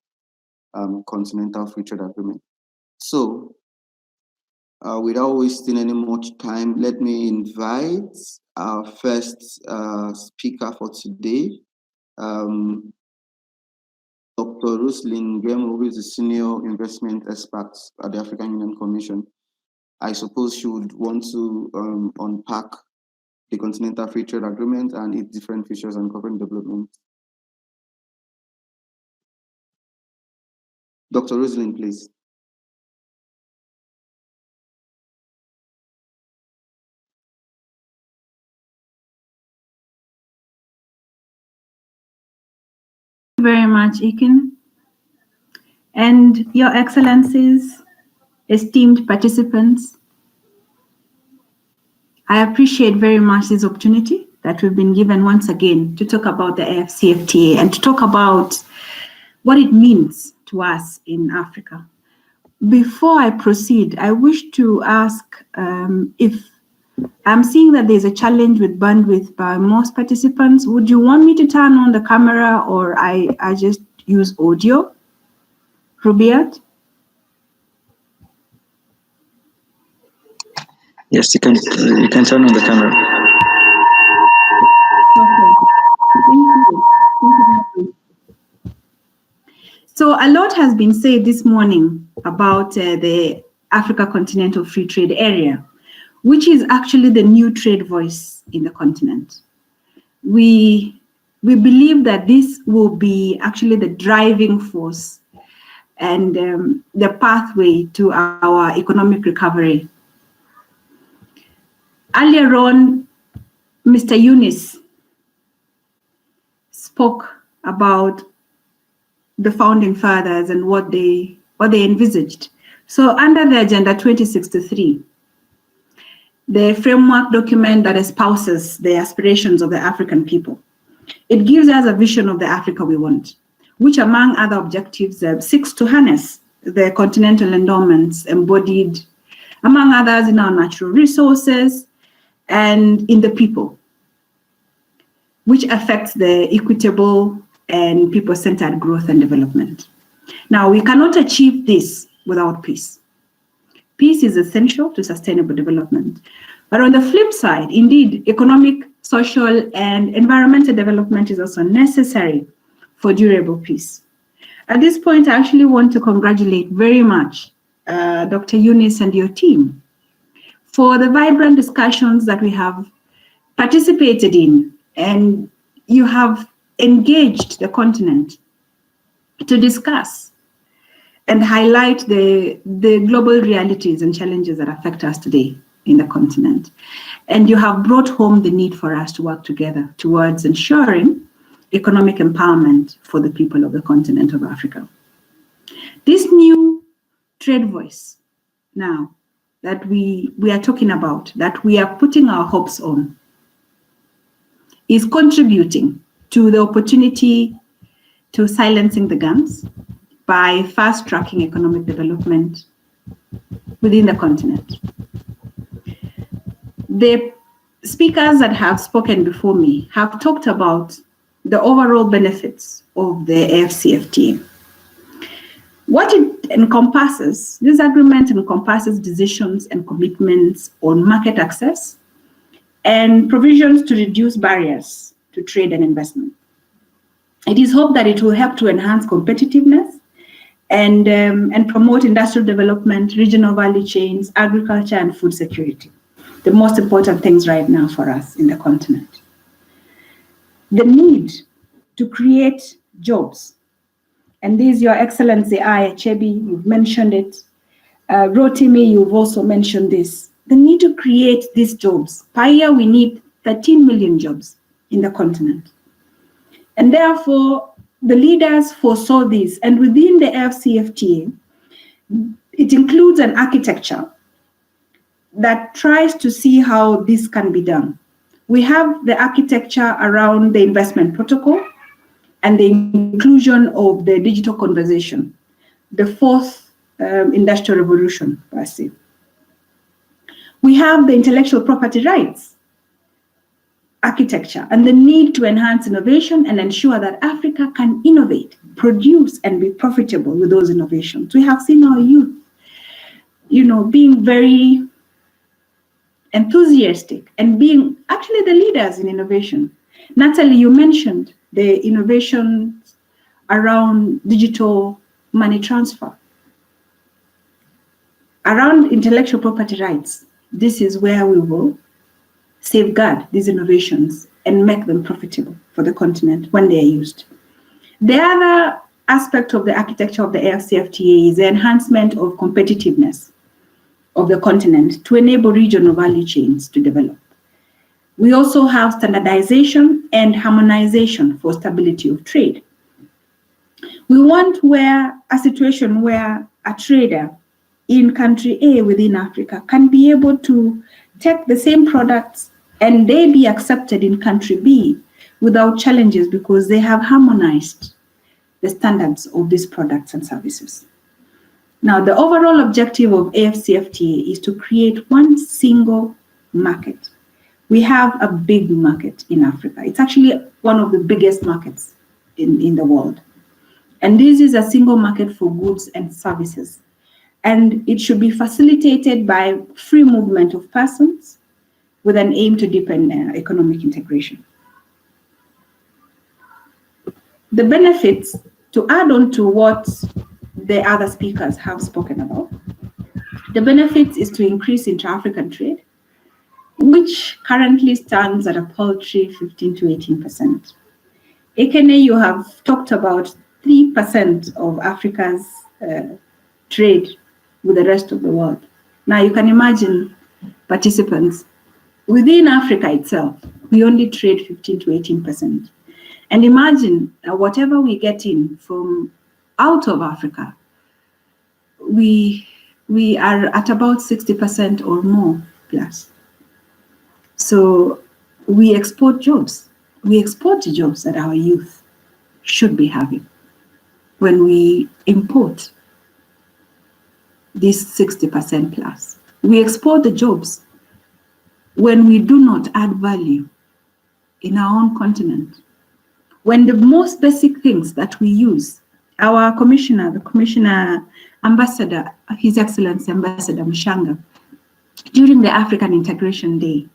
Continental Free Trade Agreement. So without wasting any much time, let me invite our first speaker for today, Dr. Roslyn Gemo, who is the Senior Investment Expert at the African Union Commission. I suppose she would want to unpack the Continental Free Trade Agreement and its different features and current development. Dr. Roslyn, please. Very much, Ikin. And Your Excellencies, esteemed participants, I appreciate very much this opportunity that we've been given once again to talk about the Afcfta and to talk about what it means to us in Africa. Before I proceed, I wish to ask if I'm seeing that there's a challenge with bandwidth by most participants. Would you want me to turn on the camera or I just use audio? Rubiat? Yes, you can turn on the camera. Okay. Thank you. Thank you. So a lot has been said this morning about the Africa Continental Free Trade Area, which is actually the new trade voice in the continent. We believe that this will be actually the driving force and the pathway to our economic recovery. Earlier on, Mr. Yunus spoke about the founding fathers and what they envisaged. So under the Agenda 2063, the framework document that espouses the aspirations of the African people, it gives us a vision of the Africa we want, which among other objectives seeks to harness the continental endowments embodied, among others, in our natural resources and in the people, which affects the equitable and people-centered growth and development. Now, we cannot achieve this without peace. Peace is essential to sustainable development. But on the flip side, indeed, economic, social, and environmental development is also necessary for durable peace. At this point, I actually want to congratulate very much Dr. Yunus and your team for the vibrant discussions that we have participated in, and you have engaged the continent to discuss and highlight the global realities and challenges that affect us today in the continent. And you have brought home the need for us to work together towards ensuring economic empowerment for the people of the continent of Africa. This new trade voice now that we are talking about, that we are putting our hopes on, is contributing to the opportunity to silencing the guns by fast-tracking economic development within the continent. The speakers that have spoken before me have talked about the overall benefits of the Fcft. What it encompasses, this agreement encompasses decisions and commitments on market access and provisions to reduce barriers to trade and investment. It is hoped that it will help to enhance competitiveness and promote industrial development, regional value chains, agriculture, and food security, the most important things right now for us in the continent. The need to create jobs, and this, Your Excellency, Chebi, you've mentioned it. Rotimi, you've also mentioned this. The need to create these jobs. Per year, we need 13 million jobs in the continent. And therefore, the leaders foresaw this. And within the Fcft, it includes an architecture that tries to see how this can be done. We have the architecture around the investment protocol and the inclusion of the digital conversation, the fourth industrial revolution, per se. We have the intellectual property rights architecture and the need to enhance innovation and ensure that Africa can innovate, produce, and be profitable with those innovations. We have seen our youth, being very enthusiastic and being actually the leaders in innovation. Natalie, you mentioned the innovations around digital money transfer, around intellectual property rights. This is where we will safeguard these innovations and make them profitable for the continent when they are used. The other aspect of the architecture of the Afcfta is the enhancement of competitiveness of the continent to enable regional value chains to develop. We also have standardization and harmonization for stability of trade. We want a situation where a trader in country A within Africa can be able to take the same products and they be accepted in country B without challenges because they have harmonized the standards of these products and services. Now, the overall objective of Afcfta is to create one single market. We have a big market in Africa. It's actually one of the biggest markets in the world. And this is a single market for goods and services. And it should be facilitated by free movement of persons with an aim to deepen economic integration. The benefits, to add on to what the other speakers have spoken about, the benefits is to increase intra-African trade, which currently stands at a paltry 15 to 18%. Ekene, you have talked about 3% of Africa's trade with the rest of the world. Now you can imagine participants. Within Africa itself, we only trade 15 to 18%. And imagine whatever we get in from out of Africa, we are at about 60% or more plus. So we export jobs. We export the jobs that our youth should be having when we import this 60% plus. We export the jobs when we do not add value in our own continent. When the most basic things that we use, our commissioner, the commissioner ambassador, His Excellency Ambassador Mshanga, during the African Integration Day,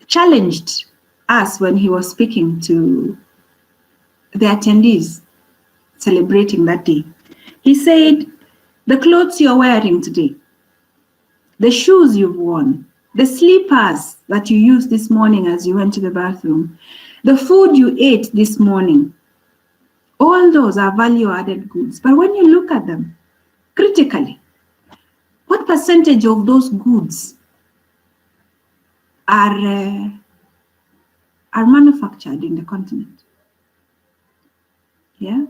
challenged us when he was speaking to the attendees celebrating that day. He said, the clothes you're wearing today, the shoes you've worn, the slippers that you used this morning as you went to the bathroom, the food you ate this morning, all those are value-added goods. But when you look at them critically, what percentage of those goods are manufactured in the continent? Yeah.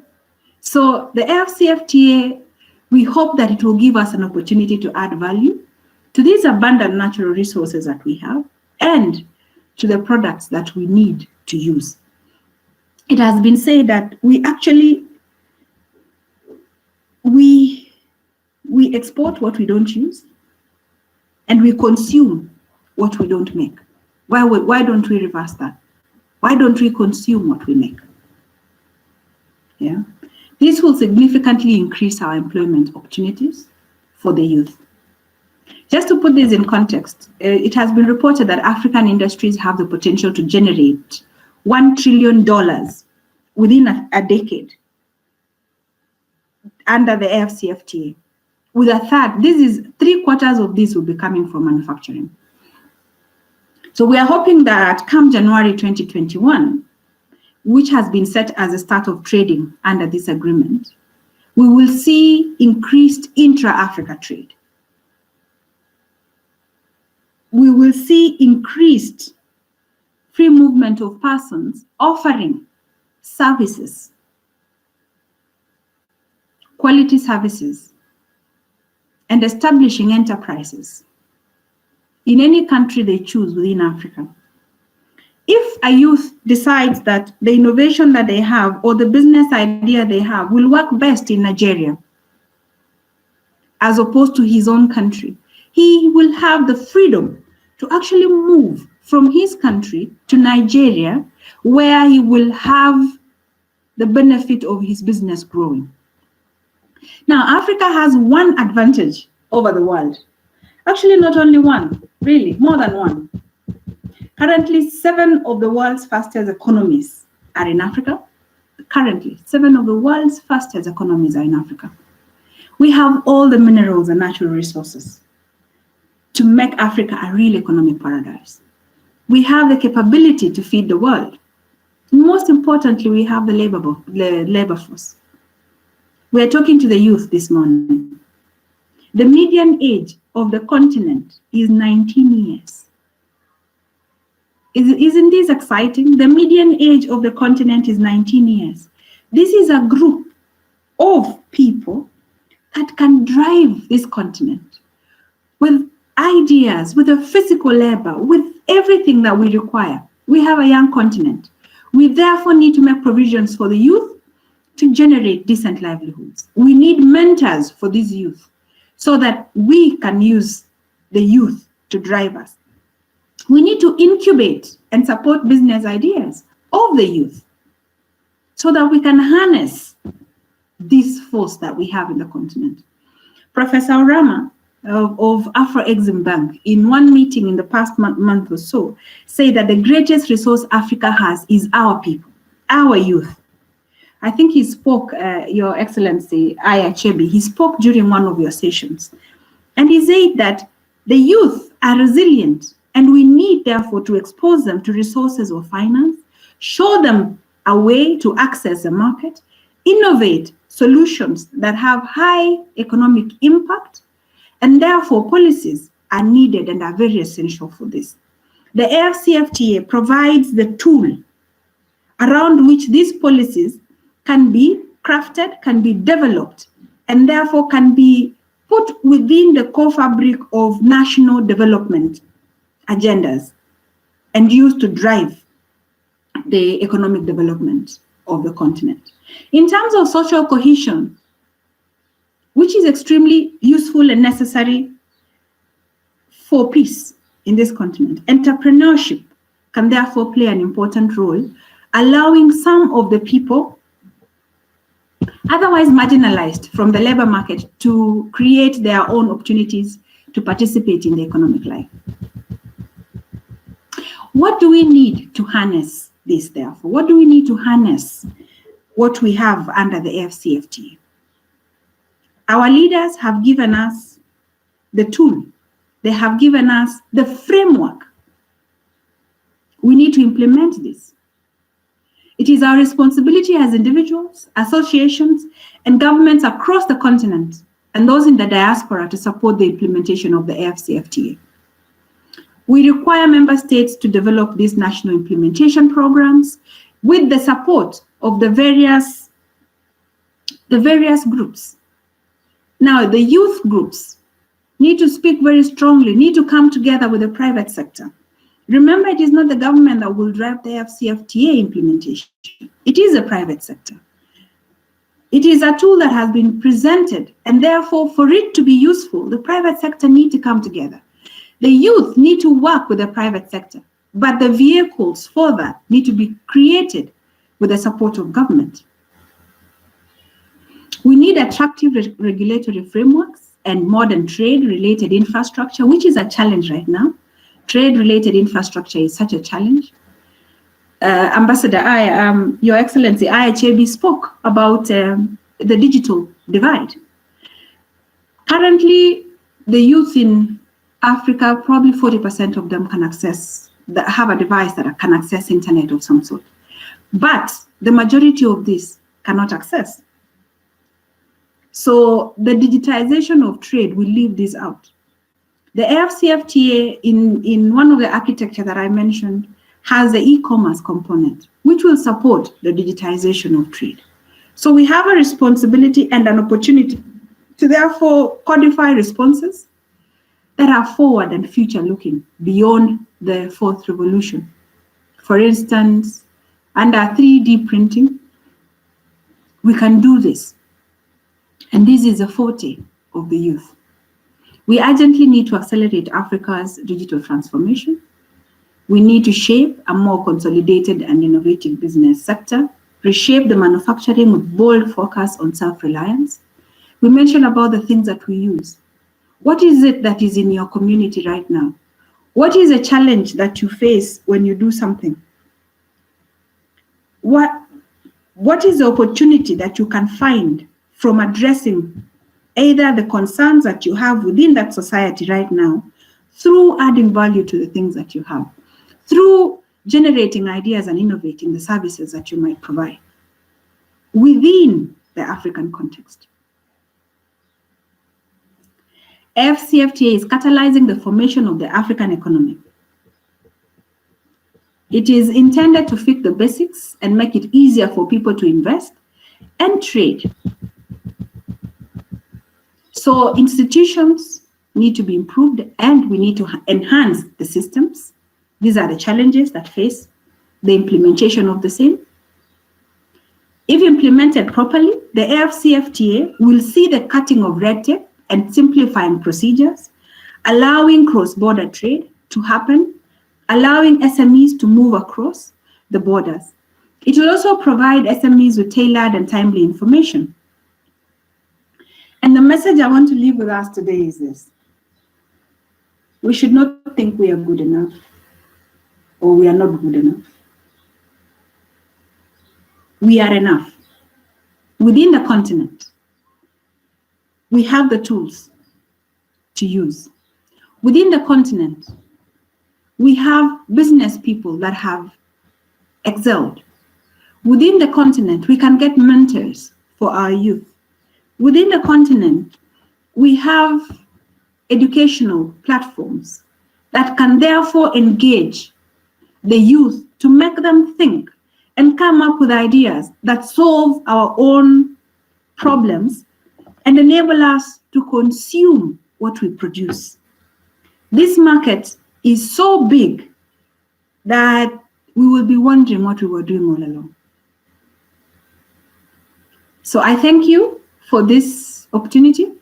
So the Afcfta, we hope that it will give us an opportunity to add value to these abundant natural resources that we have and to the products that we need to use. It has been said that we export what we don't use and we consume what we don't make. Why don't we reverse that? Why don't we consume what we make? Yeah. This will significantly increase our employment opportunities for the youth. Just to put this in context, it has been reported that African industries have the potential to generate $1 trillion within a decade under the Afcfta. With a third, this is 3/4 of this will be coming from manufacturing. So we are hoping that come January 2021, which has been set as a start of trading under this agreement, we will see increased intra-Africa trade. We will see increased free movement of persons offering services, quality services, and establishing enterprises in any country they choose within Africa. If a youth decides that the innovation that they have or the business idea they have will work best in Nigeria, as opposed to his own country, he will have the freedom to actually move from his country to Nigeria, where he will have the benefit of his business growing. Now, Africa has one advantage over the world. Actually, not only one, really, more than one. Currently, 7 of the world's fastest economies are in Africa. Currently, 7 of the world's fastest economies are in Africa. We have all the minerals and natural resources to make Africa a real economic paradise. We have the capability to feed the world. Most importantly, we have the labor force. We are talking to the youth this morning. The median age of the continent is 19 years. Isn't this exciting? The median age of the continent is 19 years. This is a group of people that can drive this continent with ideas, with a physical labor, with everything that we require. We have a young continent. We therefore need to make provisions for the youth to generate decent livelihoods. We need mentors for these youth so that we can use the youth to drive us. We need to incubate and support business ideas of the youth so that we can harness this force that we have in the continent. Professor Orama of Afro-Exim Bank, in one meeting in the past month or so, say that the greatest resource Africa has is our people, our youth. I think he spoke, Your Excellency, Aya Chebi, he spoke during one of your sessions. And he said that the youth are resilient and we need therefore to expose them to resources of finance, show them a way to access the market, innovate solutions that have high economic impact, and therefore policies are needed and are very essential for this. The Afcfta provides the tool around which these policies can be crafted, can be developed, and therefore can be put within the core fabric of national development agendas and used to drive the economic development of the continent. In terms of social cohesion, which is extremely useful and necessary for peace in this continent, entrepreneurship can therefore play an important role, allowing some of the people otherwise marginalized from the labor market to create their own opportunities to participate in the economic life. What do we need to harness this, therefore? What do we need to harness what we have under the Fcft? Our leaders have given us the tool. They have given us the framework. We need to implement this. It is our responsibility as individuals, associations, and governments across the continent and those in the diaspora to support the implementation of the Fcfta. We require member states to develop these national implementation programs with the support of the various groups. Now, the youth groups need to speak very strongly, need to come together with the private sector. Remember, it is not the government that will drive the Fcfta implementation. It is the private sector. It is a tool that has been presented, and therefore, for it to be useful, the private sector need to come together. The youth need to work with the private sector, but the vehicles for that need to be created with the support of government. We need attractive regulatory frameworks and modern trade-related infrastructure, which is a challenge right now. Trade-related infrastructure is such a challenge. Ambassador Aya, Your Excellency, Aya Chebi spoke about the digital divide. Currently, the youth in Africa, probably 40% of them can have a device that can access internet of some sort. But the majority of this cannot access. So the digitization of trade will leave this out. The Afcfta in one of the architecture that I mentioned has the e-commerce component, which will support the digitization of trade. So we have a responsibility and an opportunity to therefore codify responses that are forward and future looking beyond the fourth revolution. For instance, under 3D printing, we can do this. And this is a forte of the youth. We urgently need to accelerate Africa's digital transformation. We need to shape a more consolidated and innovative business sector, reshape the manufacturing with bold focus on self-reliance. We mentioned about the things that we use. What is it that is in your community right now? What is a challenge that you face when you do something? what is the opportunity that you can find from addressing either the concerns that you have within that society right now, through adding value to the things that you have, through generating ideas and innovating the services that you might provide within the African context. Fcfta is catalyzing the formation of the African economy. It is intended to fix the basics and make it easier for people to invest and trade. So institutions need to be improved and we need to enhance the systems. These are the challenges that face the implementation of the same. If implemented properly, the Afcfta will see the cutting of red tape and simplifying procedures, allowing cross-border trade to happen, allowing SMEs to move across the borders. It will also provide SMEs with tailored and timely information. And the message I want to leave with us today is this: we should not think we are good enough or we are not good enough. We are enough. Within the continent, we have the tools to use. Within the continent, we have business people that have excelled. Within the continent, we can get mentors for our youth. Within the continent, we have educational platforms that can therefore engage the youth to make them think and come up with ideas that solve our own problems and enable us to consume what we produce. This market is so big that we will be wondering what we were doing all along. So I thank you for this opportunity,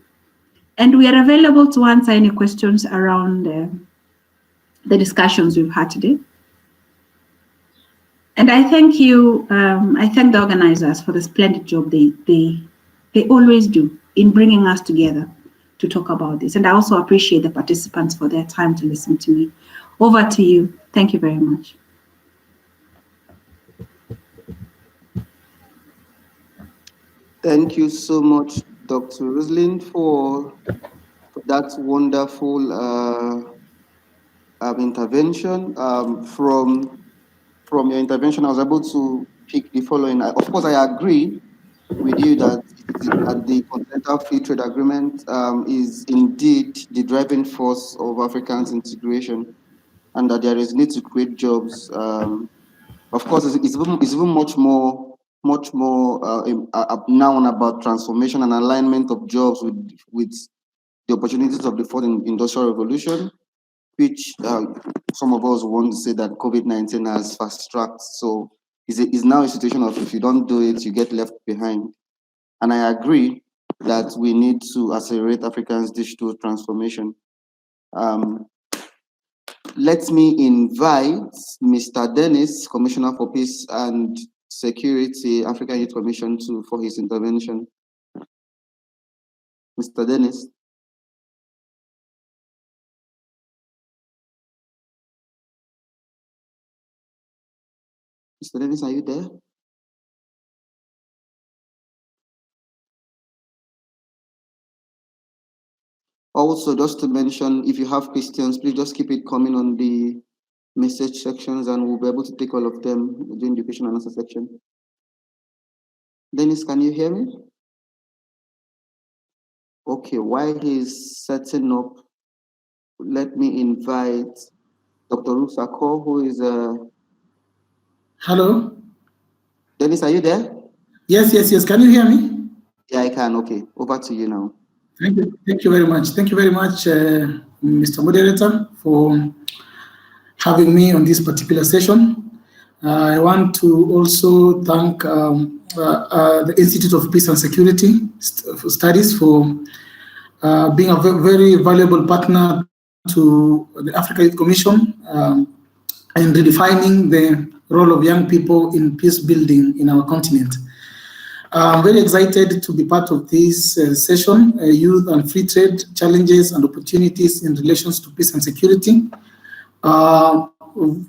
and we are available to answer any questions around the discussions we've had today. And I thank you, I thank the organizers for the splendid job they always do in bringing us together to talk about this. And I also appreciate the participants for their time to listen to me. Over to you. Thank you very much. Thank you so much, Dr. Rosalind, for that wonderful intervention. From your intervention, I was able to pick the following. Of course, I agree with you that the Continental Free Trade Agreement is indeed the driving force of Africans' integration, and that there is need to create jobs. Of course, it's even much more now about transformation and alignment of jobs with the opportunities of the fourth industrial revolution, which some of us want to say that COVID-19 has fast-tracked. So it's now a situation of if you don't do it, you get left behind. And I agree that we need to accelerate Africans' digital transformation. Let me invite Mr. Dennis, Commissioner for Peace and Security, African Youth Commission, for his intervention. Mr. Dennis. Mr. Dennis, are you there? Also, just to mention, if you have questions, please just keep it coming on the message sections and we'll be able to take all of them during the question and answer section. Dennis, can you hear me? Okay, while he's setting up, let me invite Dr. Rusako, who is Hello? Dennis, are you there? Yes. Can you hear me? Yeah, I can. Okay, over to you now. Thank you very much. Thank you very much, Mr. Moderator, for having me on this particular session. I want to also thank the Institute of Peace and Security Studies for being a very valuable partner to the Africa Youth Commission and redefining the role of young people in peace building in our continent. I'm very excited to be part of this session, Youth and Free Trade Challenges and Opportunities in Relations to Peace and Security.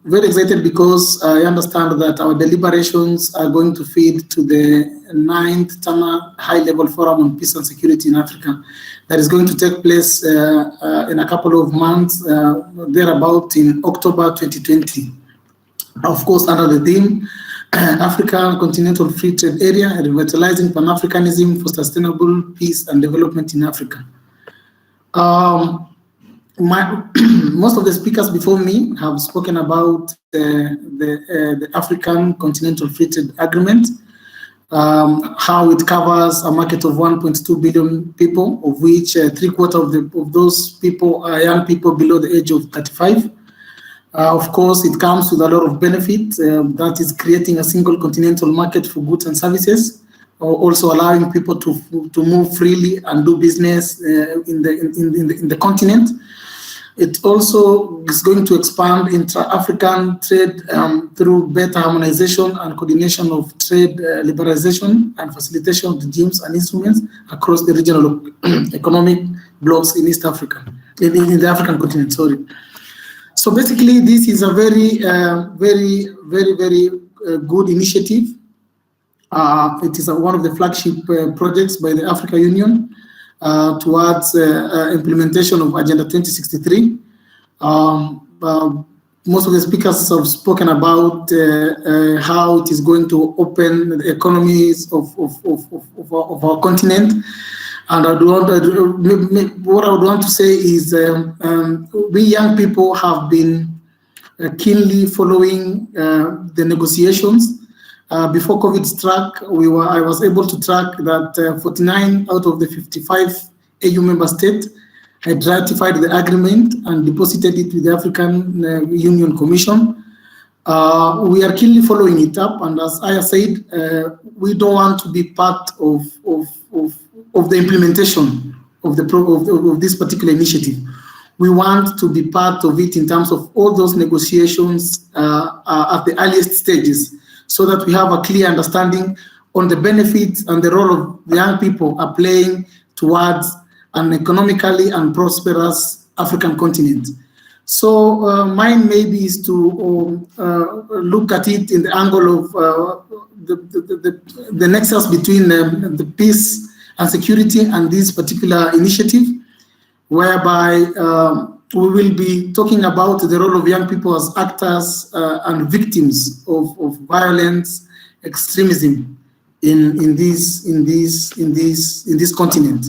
very excited because I understand that our deliberations are going to feed to the 9th Tana High-Level Forum on Peace and Security in Africa that is going to take place in a couple of months, thereabout in October 2020. Of course, under the theme, African Continental Free Trade Area, revitalizing Pan-Africanism for sustainable peace and development in Africa. Most of the speakers before me have spoken about the African Continental Free Trade Agreement, how it covers a market of 1.2 billion people, of which 3/4 of those people are young people below the age of 35. Of course, it comes with a lot of benefits. That is creating a single continental market for goods and services, also allowing people to move freely and do business in the continent. It also is going to expand intra-African trade through better harmonization and coordination of trade liberalization and facilitation of regimes and instruments across the regional economic blocks in East Africa, in the African continent, sorry. So basically, this is a very good initiative. It is one of the flagship projects by the Africa Union towards implementation of Agenda 2063. Most of the speakers have spoken about how it is going to open the economies of our continent. And what I would want to say is we young people have been keenly following the negotiations. Before COVID struck, I was able to track that 49 out of the 55 AU member states had ratified the agreement and deposited it with the African Union Commission. We are keenly following it up, and as I said, we don't want to be part of the implementation of this particular initiative. We want to be part of it in terms of all those negotiations at the earliest stages, so that we have a clear understanding on the benefits and the role of the young people are playing towards an economically and prosperous African continent. So mine maybe is to look at it in the angle of the nexus between the peace and security and this particular initiative, whereby we will be talking about the role of young people as actors and victims of violence, extremism in this continent.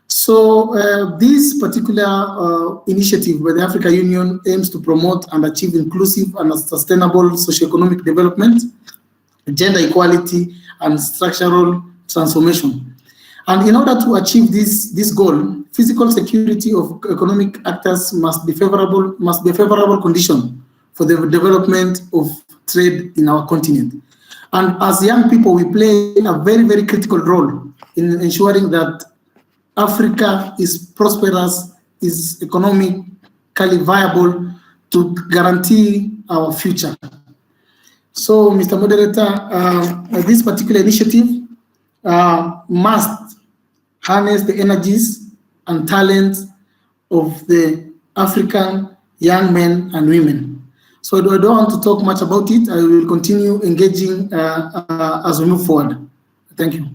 So this particular initiative by the African Union aims to promote and achieve inclusive and sustainable socioeconomic development, gender equality, and structural transformation. And in order to achieve this goal, physical security of economic actors must be a favorable condition for the development of trade in our continent. And as young people, we play a very, very critical role in ensuring that Africa is prosperous, is economically viable to guarantee our future. So, Mr. Moderator, this particular initiative must harness the energies and talents of the African young men and women. So I don't want to talk much about it. I will continue engaging as we move forward. Thank you.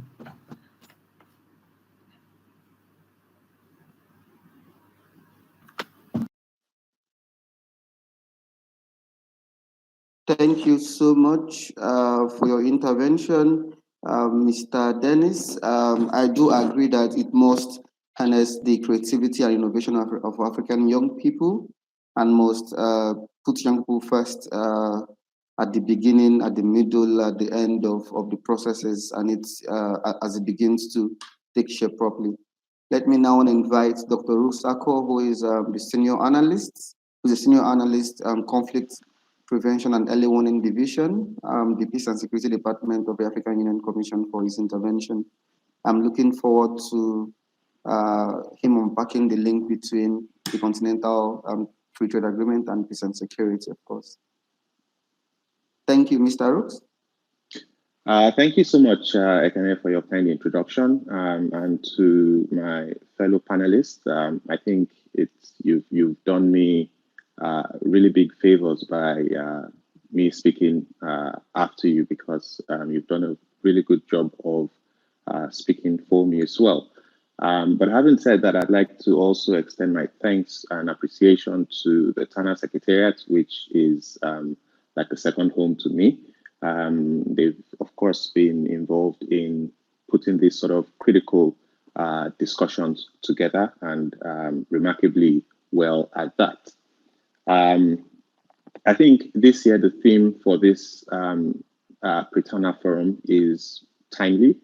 Thank you so much for your intervention, Mr. Dennis. I do agree that it must harness the creativity and innovation of African young people and must put young people first at the beginning, at the middle, at the end of the processes, and it's as it begins to take shape properly. Let me now invite Dr. Rusako, who is the senior analyst, conflict prevention and early warning division, the Peace and Security Department of the African Union Commission, for his intervention. I'm looking forward to him unpacking the link between the Continental Free Trade Agreement and peace and security, of course. Thank you, Mr. Rooks. Thank you so much, Ekene, for your kind introduction, and to my fellow panelists. I think you've done me really big favors by me speaking after you, because you've done a really good job of speaking for me as well. But having said that, I'd like to also extend my thanks and appreciation to the Tana Secretariat, which is like a second home to me. They've, of course, been involved in putting these sort of critical discussions together, and remarkably well at that. I think this year the theme for this Pre-Tana Forum is timely.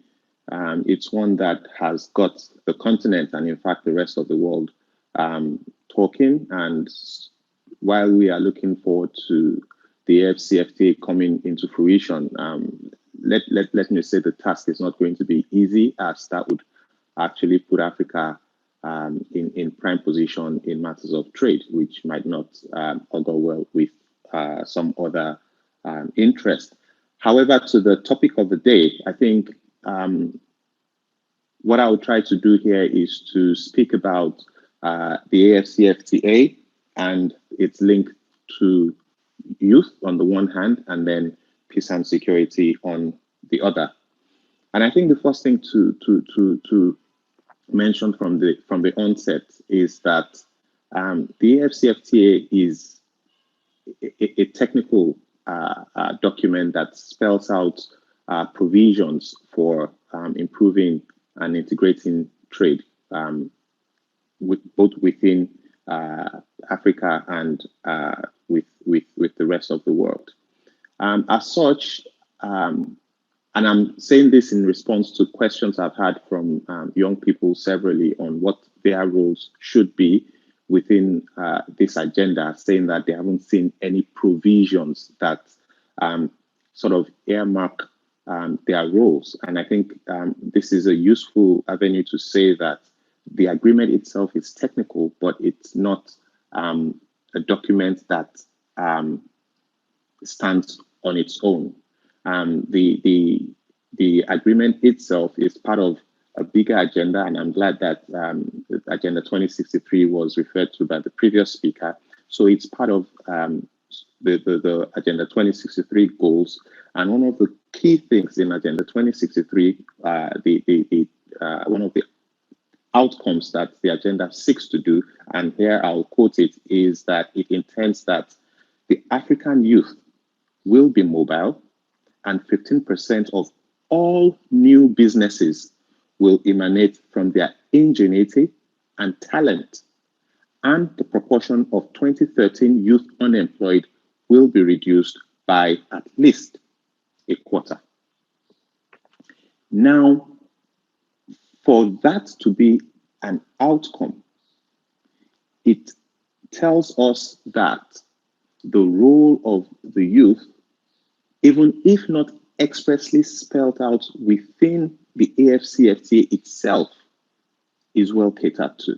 It's one that has got the continent and, in fact, the rest of the world talking. And while we are looking forward to the Fcft coming into fruition, let me say the task is not going to be easy, as that would actually put Africa in prime position in matters of trade, which might not augur well with some other interest. However, to the topic of the day, I think what I will try to do here is to speak about the Afcfta and its link to youth on the one hand, and then peace and security on the other. And I think the first thing to mention from the onset is that the Afcfta is a technical document that spells out provisions for improving and integrating trade, both within Africa and with the rest of the world. As such, and I'm saying this in response to questions I've had from young people severally on what their roles should be within this agenda, saying that they haven't seen any provisions that sort of earmark their roles. And I think this is a useful avenue to say that the agreement itself is technical, but it's not a document that stands on its own. The agreement itself is part of a bigger agenda, and I'm glad that Agenda 2063 was referred to by the previous speaker. So it's part of the Agenda 2063 goals, and one of the key things in Agenda 2063, one of the outcomes that the agenda seeks to do, and here I'll quote it, is that it intends that the African youth will be mobile, and 15% of all new businesses will emanate from their ingenuity and talent, and the proportion of 2013 youth unemployed will be reduced by at least a quarter. Now, for that to be an outcome, it tells us that the role of the youth, even if not expressly spelled out within the Afcfta itself, is well catered to.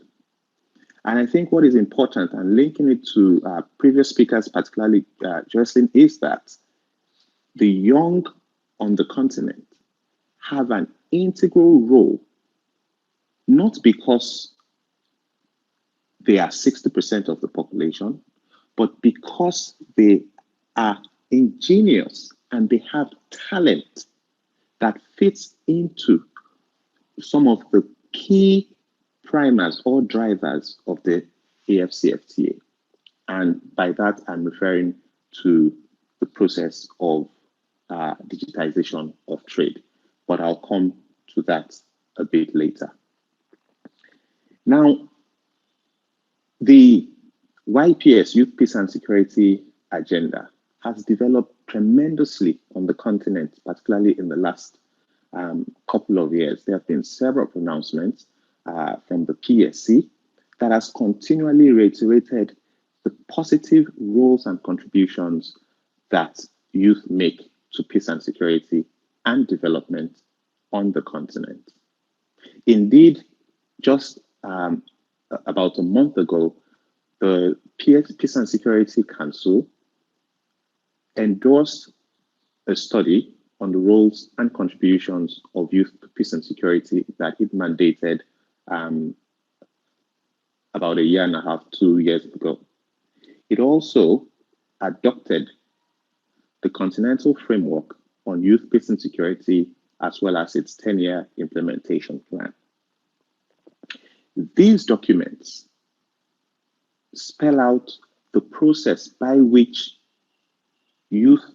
And I think what is important, and linking it to previous speakers, particularly Jocelyn, is that the young on the continent have an integral role, not because they are 60% of the population, but because they are ingenious and they have talent that fits into some of the key primers or drivers of the Afcfta. And by that, I'm referring to the process of digitization of trade. But I'll come to that a bit later. Now, the YPS, Youth Peace and Security Agenda, has developed tremendously on the continent, particularly in the last couple of years. There have been several pronouncements from the PSC that has continually reiterated the positive roles and contributions that youth make to peace and security and development on the continent. Indeed, just about a month ago, the Peace and Security Council endorsed a study on the roles and contributions of youth to peace and security that it mandated about a year and a half, 2 years ago. it also adopted the Continental Framework on Youth, Peace and Security, as well as its 10-year implementation plan. These documents spell out the process by which youth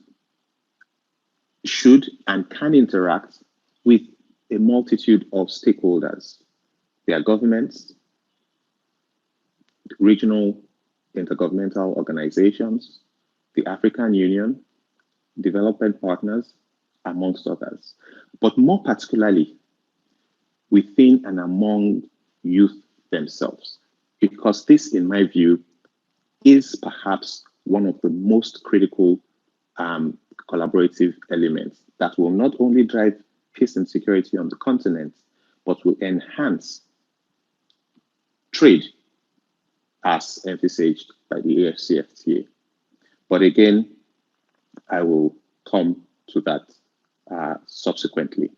should and can interact with a multitude of stakeholders, their governments, regional intergovernmental organizations, the African Union, development partners, amongst others, but more particularly within and among youth themselves, because this, in my view, is perhaps one of the most critical collaborative elements that will not only drive peace and security on the continent, but will enhance trade as envisaged by the Afcfta. But again, I will come to that subsequently.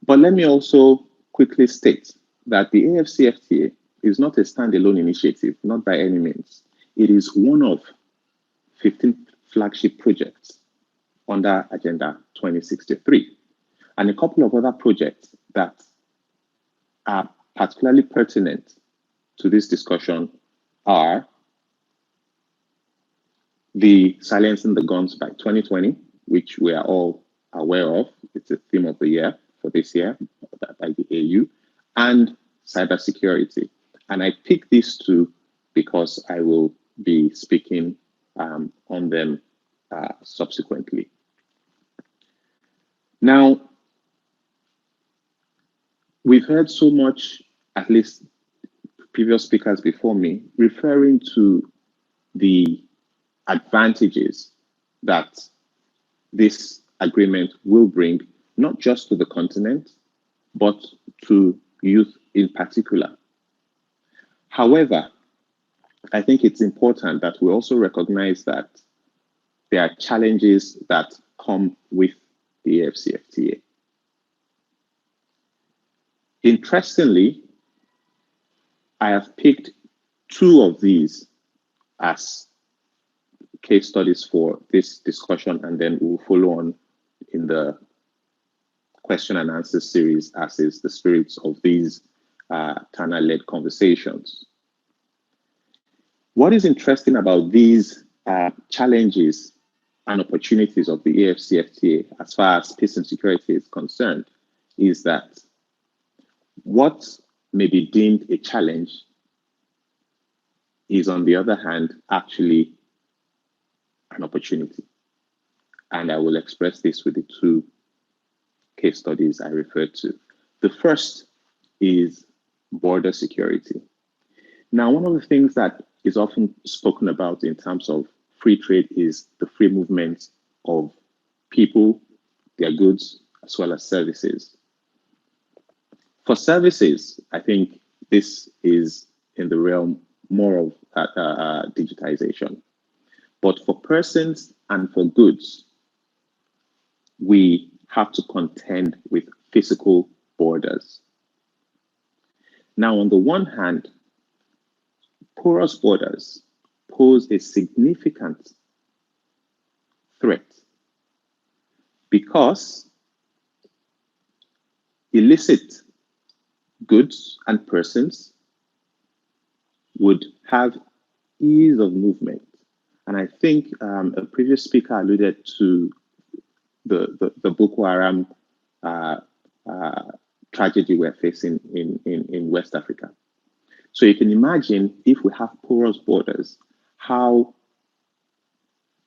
But let me also quickly state that the Afcfta is not a standalone initiative, not by any means. It is one of 15 flagship projects under Agenda 2063, and a couple of other projects that are particularly pertinent to this discussion are the Silencing the Guns by 2020, which we are all aware of. It's a theme of the year for this year by the AU, and cybersecurity. And I pick these two because I will be speaking on them subsequently. Now, we've heard so much, at least previous speakers before me, referring to the advantages that this agreement will bring, not just to the continent, but to youth in particular. However, I think it's important that we also recognize that there are challenges that come with the Afcfta. Interestingly, I have picked two of these as case studies for this discussion, and then we'll follow on in the question and answer series, as is the spirit of these Tana-led conversations. What is interesting about these challenges and opportunities of the Afcfta as far as peace and security is concerned is that what may be deemed a challenge is, on the other hand, actually an opportunity. And I will express this with the two case studies I referred to. The first is border security. Now, one of the things that is often spoken about in terms of free trade is the free movement of people, their goods, as well as services. For services, I think this is in the realm more of digitization. But for persons and for goods, we have to contend with physical borders. Now, on the one hand, porous borders pose a significant threat because illicit goods and persons would have ease of movement. And I think a previous speaker alluded to the Boko Haram tragedy we're facing in West Africa. So you can imagine, if we have porous borders, how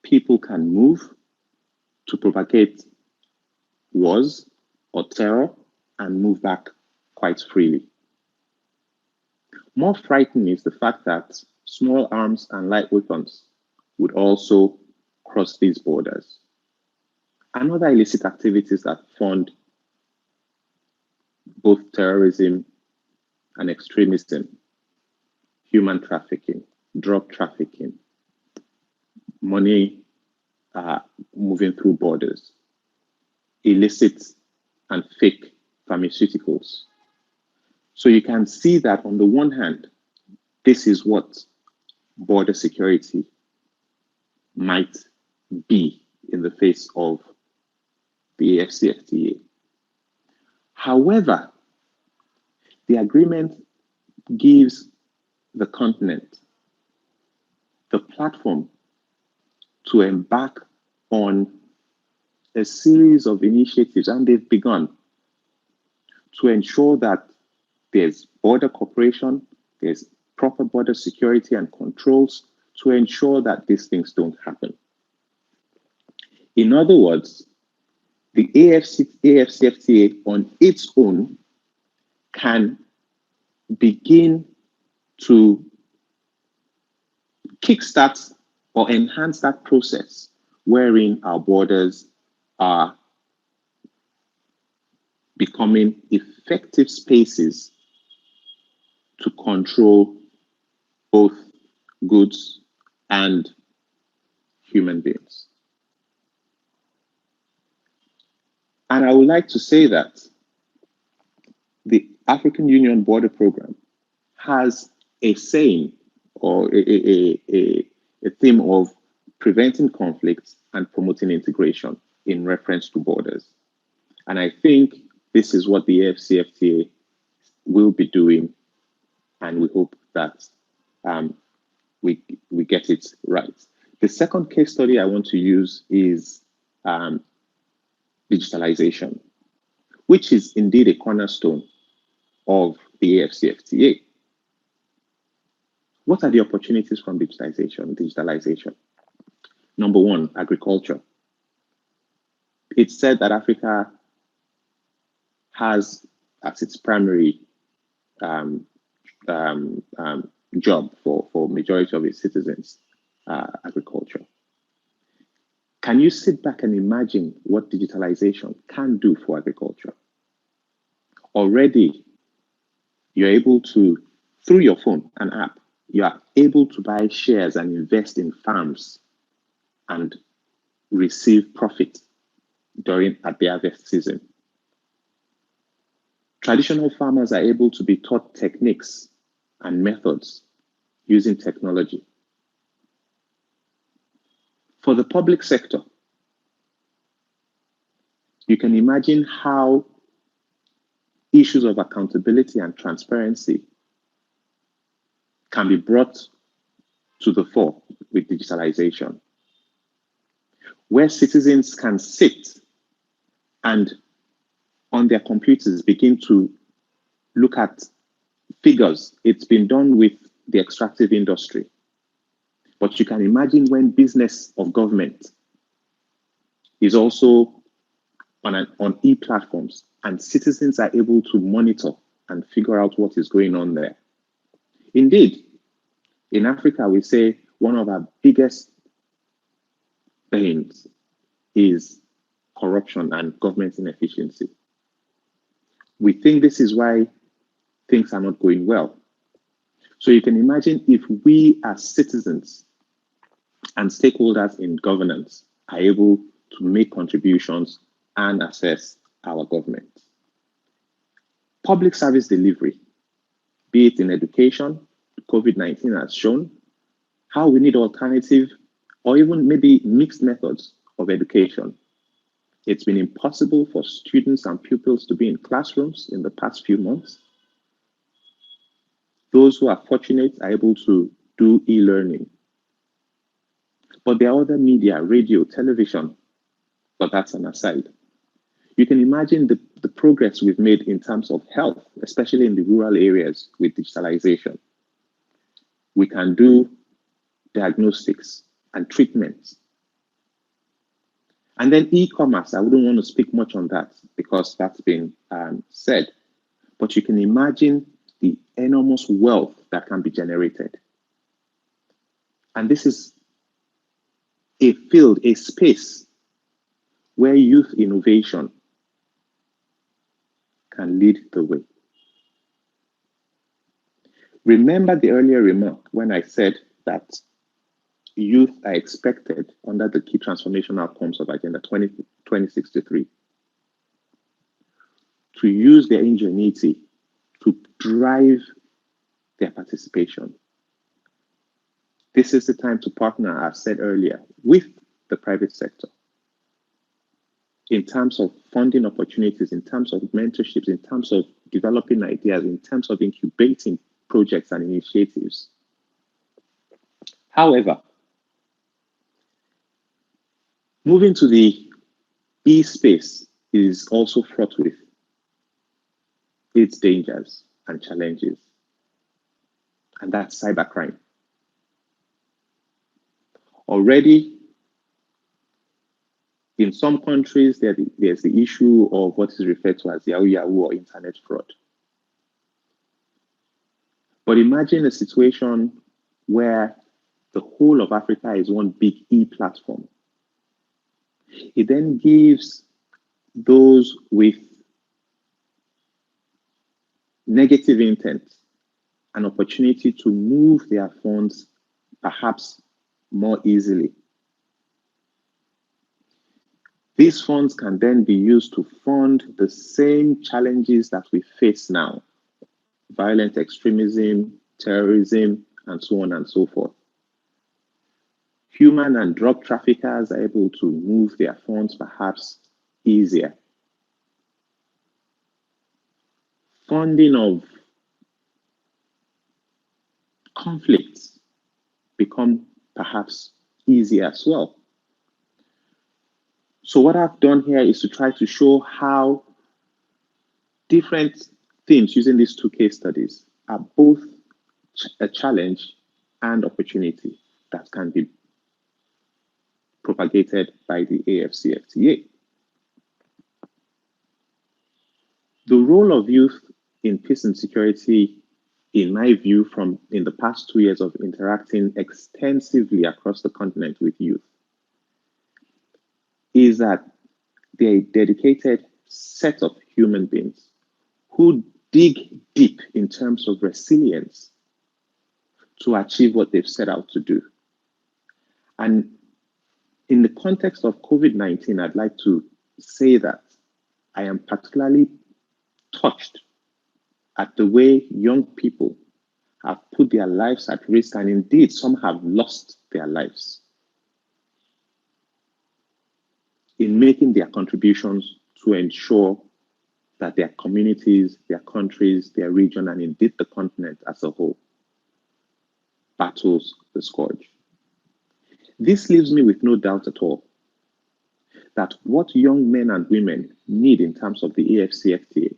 people can move to propagate wars or terror and move back quite freely. More frightening is the fact that small arms and light weapons would also cross these borders, and other illicit activities that fund both terrorism and extremism, human trafficking, drug trafficking, money moving through borders, illicit and fake pharmaceuticals. So you can see that on the one hand, this is what border security might be in the face of the Afcfta. However, the agreement gives the continent the platform to embark on a series of initiatives, and they've begun, to ensure that there's border cooperation, there's proper border security and controls to ensure that these things don't happen. In other words, the Afcfta on its own can begin to kickstart or enhance that process wherein our borders are becoming effective spaces to control both goods and human beings. And I would like to say that the African Union Border Program has a saying or a theme of preventing conflicts and promoting integration in reference to borders. And I think this is what the Afcfta will be doing, and we hope that we get it right. The second case study I want to use is digitalization, which is indeed a cornerstone of the Afcfta. What are the opportunities from digitalization? Number one, agriculture. It's said that Africa has as its primary job for majority of its citizens, agriculture. Can you sit back and imagine what digitalization can do for agriculture? Already, you're able to, through your phone, an app, you are able to buy shares and invest in farms and receive profit at the harvest season. Traditional farmers are able to be taught techniques and methods using technology. For the public sector, you can imagine how issues of accountability and transparency can be brought to the fore with digitalization, where citizens can sit and on their computers begin to look at figures. It's been done with the extractive industry. But you can imagine when business of government is also on e-platforms and citizens are able to monitor and figure out what is going on there. Indeed, in Africa, we say one of our biggest pains is corruption and government inefficiency. We think this is why things are not going well. So you can imagine if we as citizens and stakeholders in governance are able to make contributions and assess our government. Public service delivery, be it in education, COVID-19 has shown how we need alternative or even maybe mixed methods of education. It's been impossible for students and pupils to be in classrooms in the past few months. Those who are fortunate are able to do e-learning. But there are other media, radio, television, but that's an aside. You can imagine the progress we've made in terms of health, especially in the rural areas with digitalization. We can do diagnostics and treatments. And then e-commerce, I wouldn't want to speak much on that because that's been said, but you can imagine the enormous wealth that can be generated. And this is a field, a space where youth innovation can lead the way. Remember the earlier remark when I said that youth are expected under the key transformation outcomes of Agenda 2063 to use their ingenuity to drive their participation. This is the time to partner, as said earlier, with the private sector in terms of funding opportunities, in terms of mentorships, in terms of developing ideas, in terms of incubating projects and initiatives. However, moving to the e-space is also fraught with its dangers and challenges, and that's cybercrime. Already, in some countries, there's the issue of what is referred to as Yahoo Yahoo or internet fraud. But imagine a situation where the whole of Africa is one big e-platform. It then gives those with negative intent an opportunity to move their funds perhaps more easily. These funds can then be used to fund the same challenges that we face now: violent extremism, terrorism, and so on and so forth. Human and drug traffickers are able to move their funds perhaps easier. Funding of conflicts become perhaps easier as well. So what I've done here is to try to show how different themes using these two case studies are both a challenge and opportunity that can be propagated by the Afcfta. The role of youth in peace and security, in my view, from in the past 2 years of interacting extensively across the continent with youth, is that they're a dedicated set of human beings who dig deep in terms of resilience to achieve what they've set out to do. And in the context of COVID-19, I'd like to say that I am particularly touched at the way young people have put their lives at risk, and indeed some have lost their lives in making their contributions to ensure that their communities, their countries, their region, and indeed the continent as a whole battles the scourge. This leaves me with no doubt at all that what young men and women need in terms of the Afcfta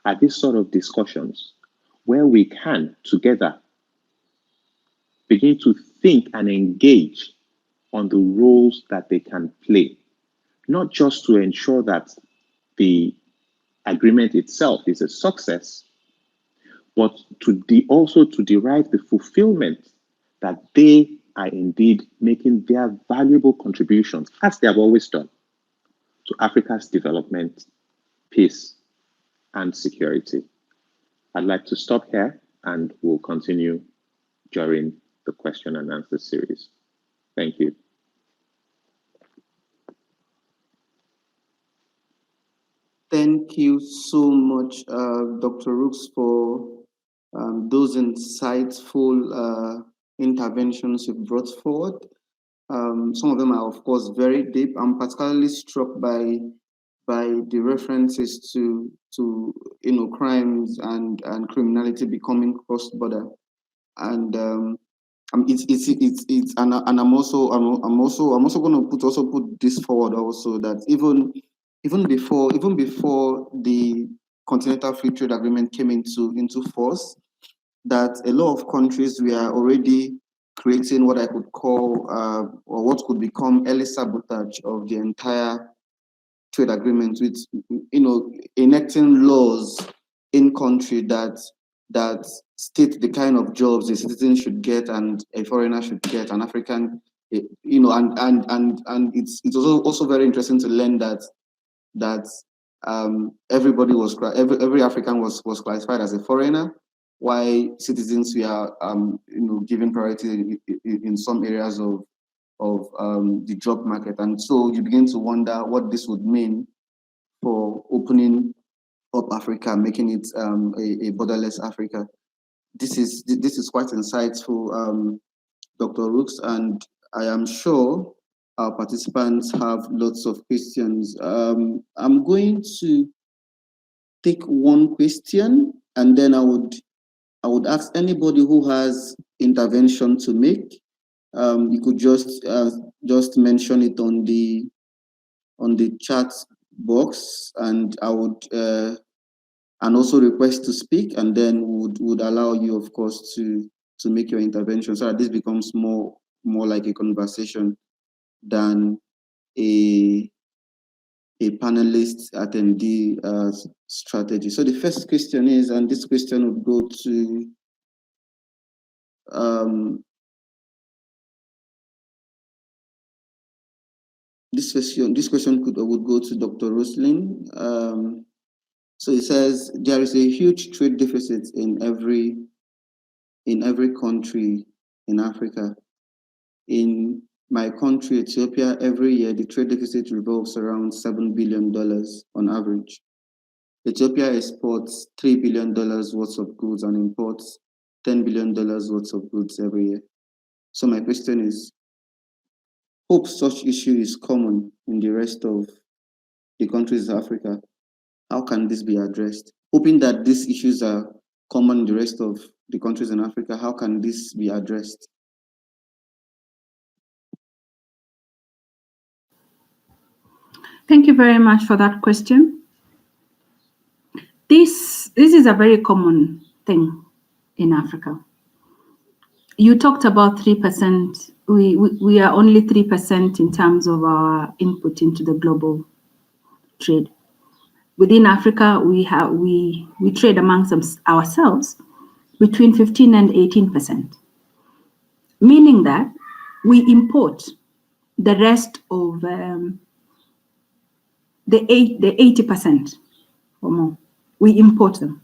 are these sort of discussions where we can together begin to think and engage on the roles that they can play, not just to ensure that the agreement itself is a success, but also to derive the fulfillment that they are indeed making their valuable contributions, as they have always done, to Africa's development, peace, and security. I'd like to stop here and we'll continue during the question and answer series. Thank you. Thank you so much, Dr. Rooks, for those insightful interventions you brought forward. Some of them are, of course, very deep. I'm particularly struck by the references to crimes and criminality becoming cross-border, and I'm also going to put this forward also, that even before the Continental Free Trade Agreement came into force, that a lot of countries were already creating what I could call or what could become early sabotage of the entire trade agreement, with enacting laws in country that state the kind of jobs a citizen should get and a foreigner should get, an African, and it's also very interesting to learn that everybody every African was classified as a foreigner, while citizens were given priority in some areas of the job market. And so you begin to wonder what this would mean for opening up Africa, making it a borderless Africa. This is quite insightful, Dr. Rooks, and I am sure our participants have lots of questions. I'm going to take one question, and then I would ask anybody who has intervention to make. You could just mention it on the chat box, and I would and also request to speak, and then would allow you, of course, to make your intervention, so that this becomes more like a conversation than a panelist attendee strategy. So the first question is, and this question would go to this question would go to Dr. Roslyn. So it says there is a huge trade deficit in every country in Africa. In my country, Ethiopia, every year the trade deficit revolves around $7 billion on average. Ethiopia exports $3 billion worth of goods and imports $10 billion worth of goods every year. So my question is, hope such issue is common in the rest of the countries of Africa. How can this be addressed? Hoping that these issues are common in the rest of the countries in Africa, how can this be addressed? Thank you very much for that question. This is a very common thing in Africa. You talked about 3%. We are only 3% in terms of our input into the global trade. Within Africa, we trade amongst ourselves between 15 and 18%, meaning that we import the rest of the 80% or more. We import them.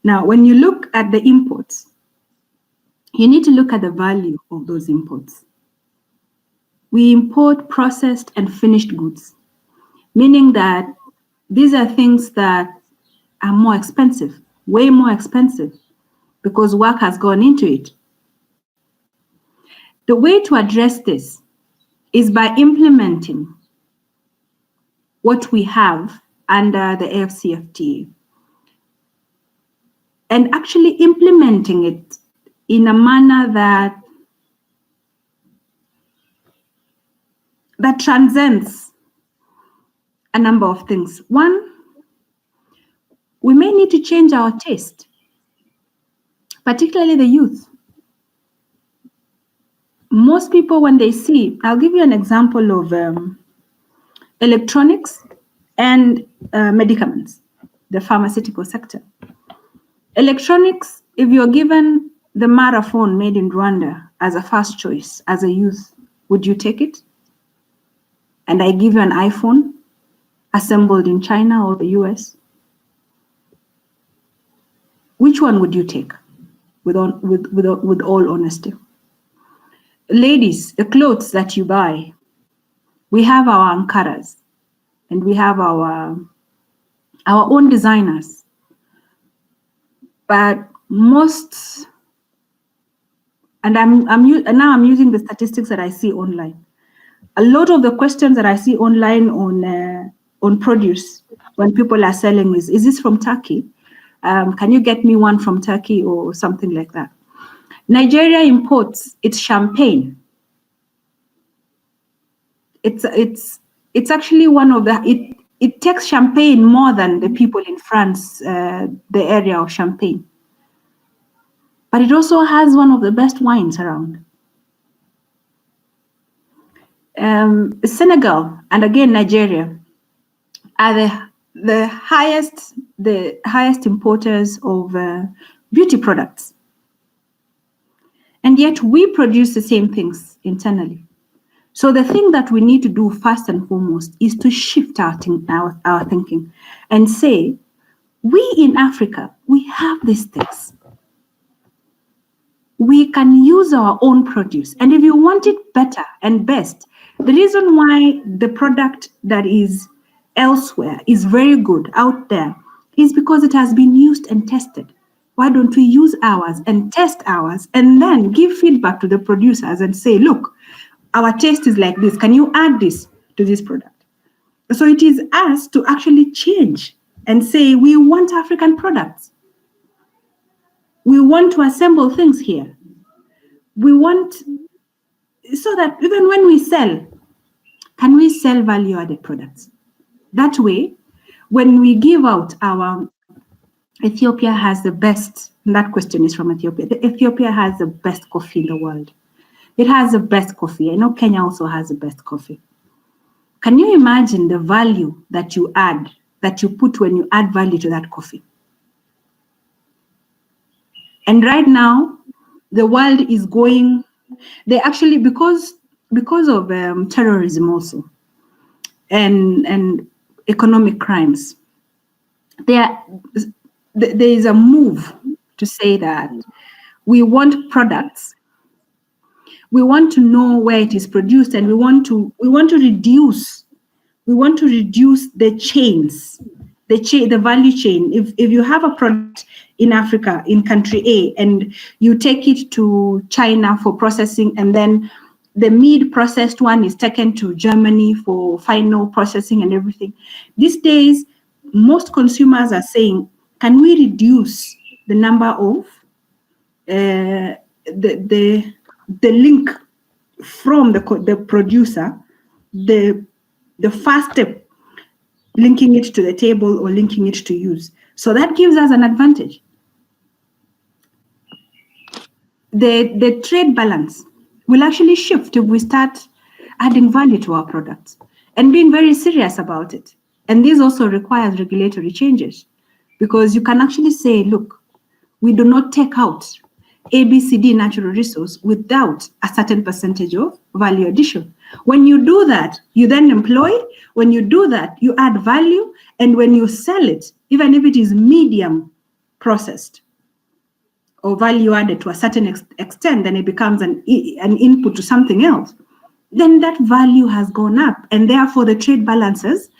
Now, when you look at the imports, you need to look at the value of those imports. We import processed and finished goods, meaning that these are things that are more expensive, way more expensive, because work has gone into it. The way to address this is by implementing what we have under the Afcfta and actually implementing it in a manner that transcends a number of things. One, we may need to change our taste, particularly the youth. Most people, when they see, I'll give you an example of electronics and medicaments, the pharmaceutical sector. Electronics, if you're given the Mara phone made in Rwanda as a first choice as a youth, would you take it? And I give you an iPhone assembled in China or the US, which one would you take? With all honesty. Ladies, the clothes that you buy, we have our Ankaras and we have our own designers. But most, and now I'm using the statistics that I see online. A lot of the questions that I see online on produce when people are selling is this from Turkey? Can you get me one from Turkey or something like that? Nigeria imports its champagne. It's actually one of the, it takes champagne more than the people in France, the area of Champagne. But it also has one of the best wines around. Senegal and again Nigeria are the highest importers of beauty products. And yet we produce the same things internally. So the thing that we need to do first and foremost is to shift our thinking and say, we in Africa, we have these things. We can use our own produce. And if you want it better and best, the reason why the product that is elsewhere is very good out there is because it has been used and tested. Why don't we use ours and test ours and then give feedback to the producers and say, look, our taste is like this. Can you add this to this product? So it is us to actually change and say, we want African products. We want to assemble things here. We want, so that even when we sell, can we sell value-added products? That way, when we give out our, Ethiopia has the best, that question is from Ethiopia. Ethiopia has the best coffee in the world. It has the best coffee. I know Kenya also has the best coffee. Can you imagine the value that you add, that you put when you add value to that coffee? And right now, the world is going, they actually, because of terrorism also, and economic crimes, there is a move to say that we want products, we want to know where it is produced, and we want to reduce the chains, the value chain. If you have a product in Africa, in country A, and you take it to China for processing, and then the mid-processed one is taken to Germany for final processing and everything. These days, most consumers are saying, can we reduce the number of the link from the producer, the first step, linking it to the table or linking it to use. So that gives us an advantage. The trade balance will actually shift if we start adding value to our products and being very serious about it. And this also requires regulatory changes, because you can actually say, look, we do not take out ABCD natural resource without a certain percentage of value addition. When you do that, you then employ. When you do that, you add value. And when you sell it, even if it is medium processed or value added to a certain extent, then it becomes an input to something else. Then that value has gone up, and therefore the trade balances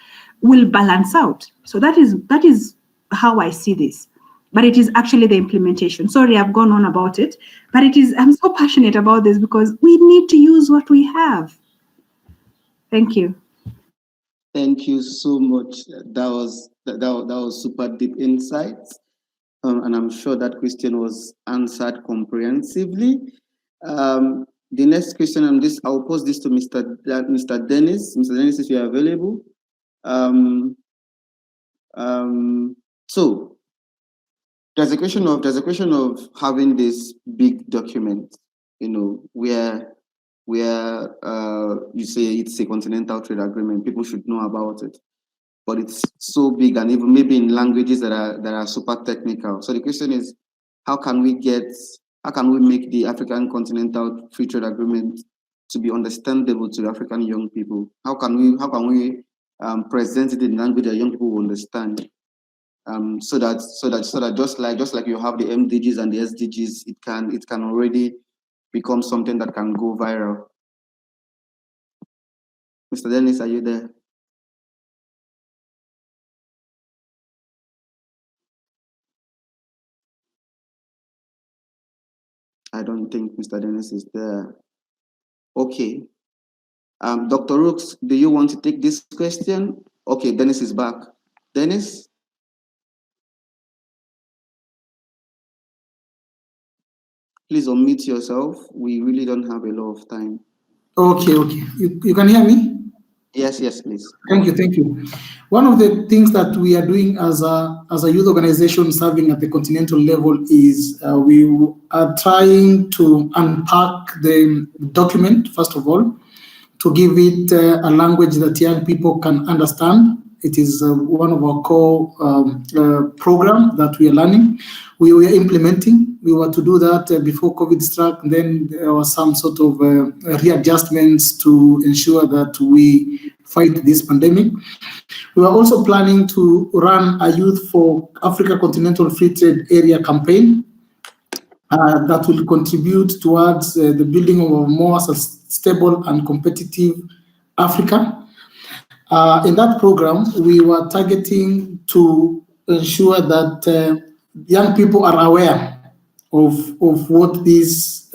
will balance out. So that is how I see this. But it is actually the implementation. Sorry, I've gone on about it, but I'm so passionate about this because we need to use what we have. Thank you. Thank you so much. That was super deep insights. And I'm sure that question was answered comprehensively. The next question on this, I'll pose this to Mr. Dennis. Mr. Dennis, if you're available. So there's a question of having this big document, where you say it's a continental trade agreement. People should know about it, but it's so big, and even maybe in languages that are super technical. So the question is, how can we make the African Continental Free Trade Agreement to be understandable to African young people? How can we present it in language that young people will understand? So that just like you have the MDGs and the SDGs, it can already become something that can go viral. Mr. Dennis, are you there? I don't think Mr. Dennis is there. Okay. Dr. Rooks, do you want to take this question? Okay, Dennis is back. Dennis? Please unmute yourself. We really don't have a lot of time. Okay. You can hear me? Yes, please. Thank you. One of the things that we are doing as a youth organization serving at the continental level is we are trying to unpack the document, first of all, to give it a language that young people can understand. It is one of our core program that we are learning. We were implementing. We were to do that before COVID struck. Then there was some sort of readjustments to ensure that we fight this pandemic. We were also planning to run a Youth for Africa Continental Free Trade Area campaign that will contribute towards the building of a more stable and competitive Africa. In that program, we were targeting to ensure that young people are aware of what this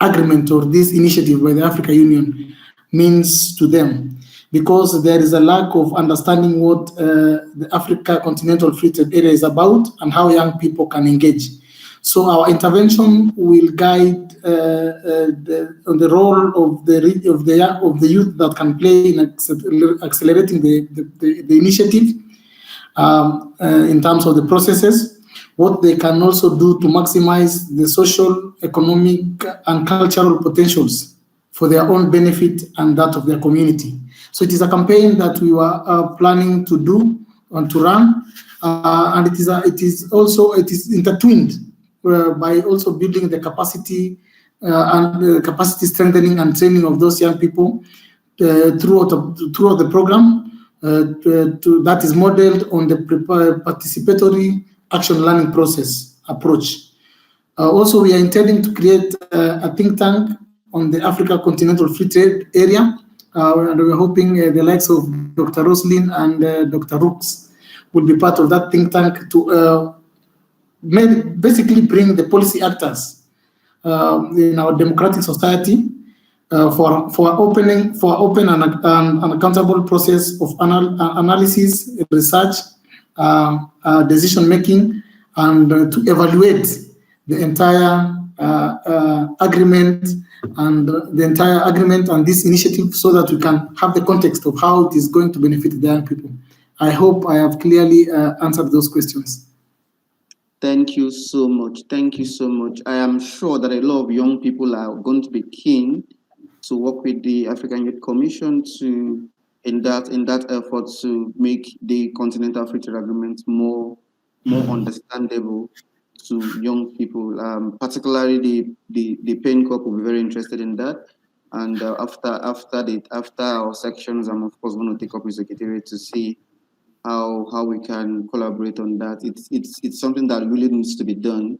agreement or this initiative by the African Union means to them, because there is a lack of understanding what the Africa Continental Free Trade Area is about and how young people can engage. So our intervention will guide on the role of the youth that can play in accelerating the initiative in terms of the processes, what they can also do to maximize the social, economic, and cultural potentials for their own benefit and that of their community. So it is a campaign that we were planning to do and to run, and it is intertwined by also building the capacity and the capacity strengthening and training of those young people throughout the program. That is modeled on the participatory action learning process approach. Also, we are intending to create a think tank on the Africa Continental Free Trade Area, and we're hoping the likes of Dr. Roslin and Dr. Rooks will be part of that think tank to basically bring the policy actors in our democratic society for open and accountable process of analysis, research, decision making, and to evaluate the entire agreement and this initiative, so that we can have the context of how it is going to benefit the young people. I hope I have clearly answered those questions. Thank you so much. Thank you so much. I am sure that a lot of young people are going to be keen to work with the African Youth Commission in that effort to make the Continental Free Trade Agreement more understandable to young people. Particularly the Pain Corp will be very interested in that. And after our sections, I'm of course going to take up with Secretariat to see how we can collaborate on that. It's something that really needs to be done.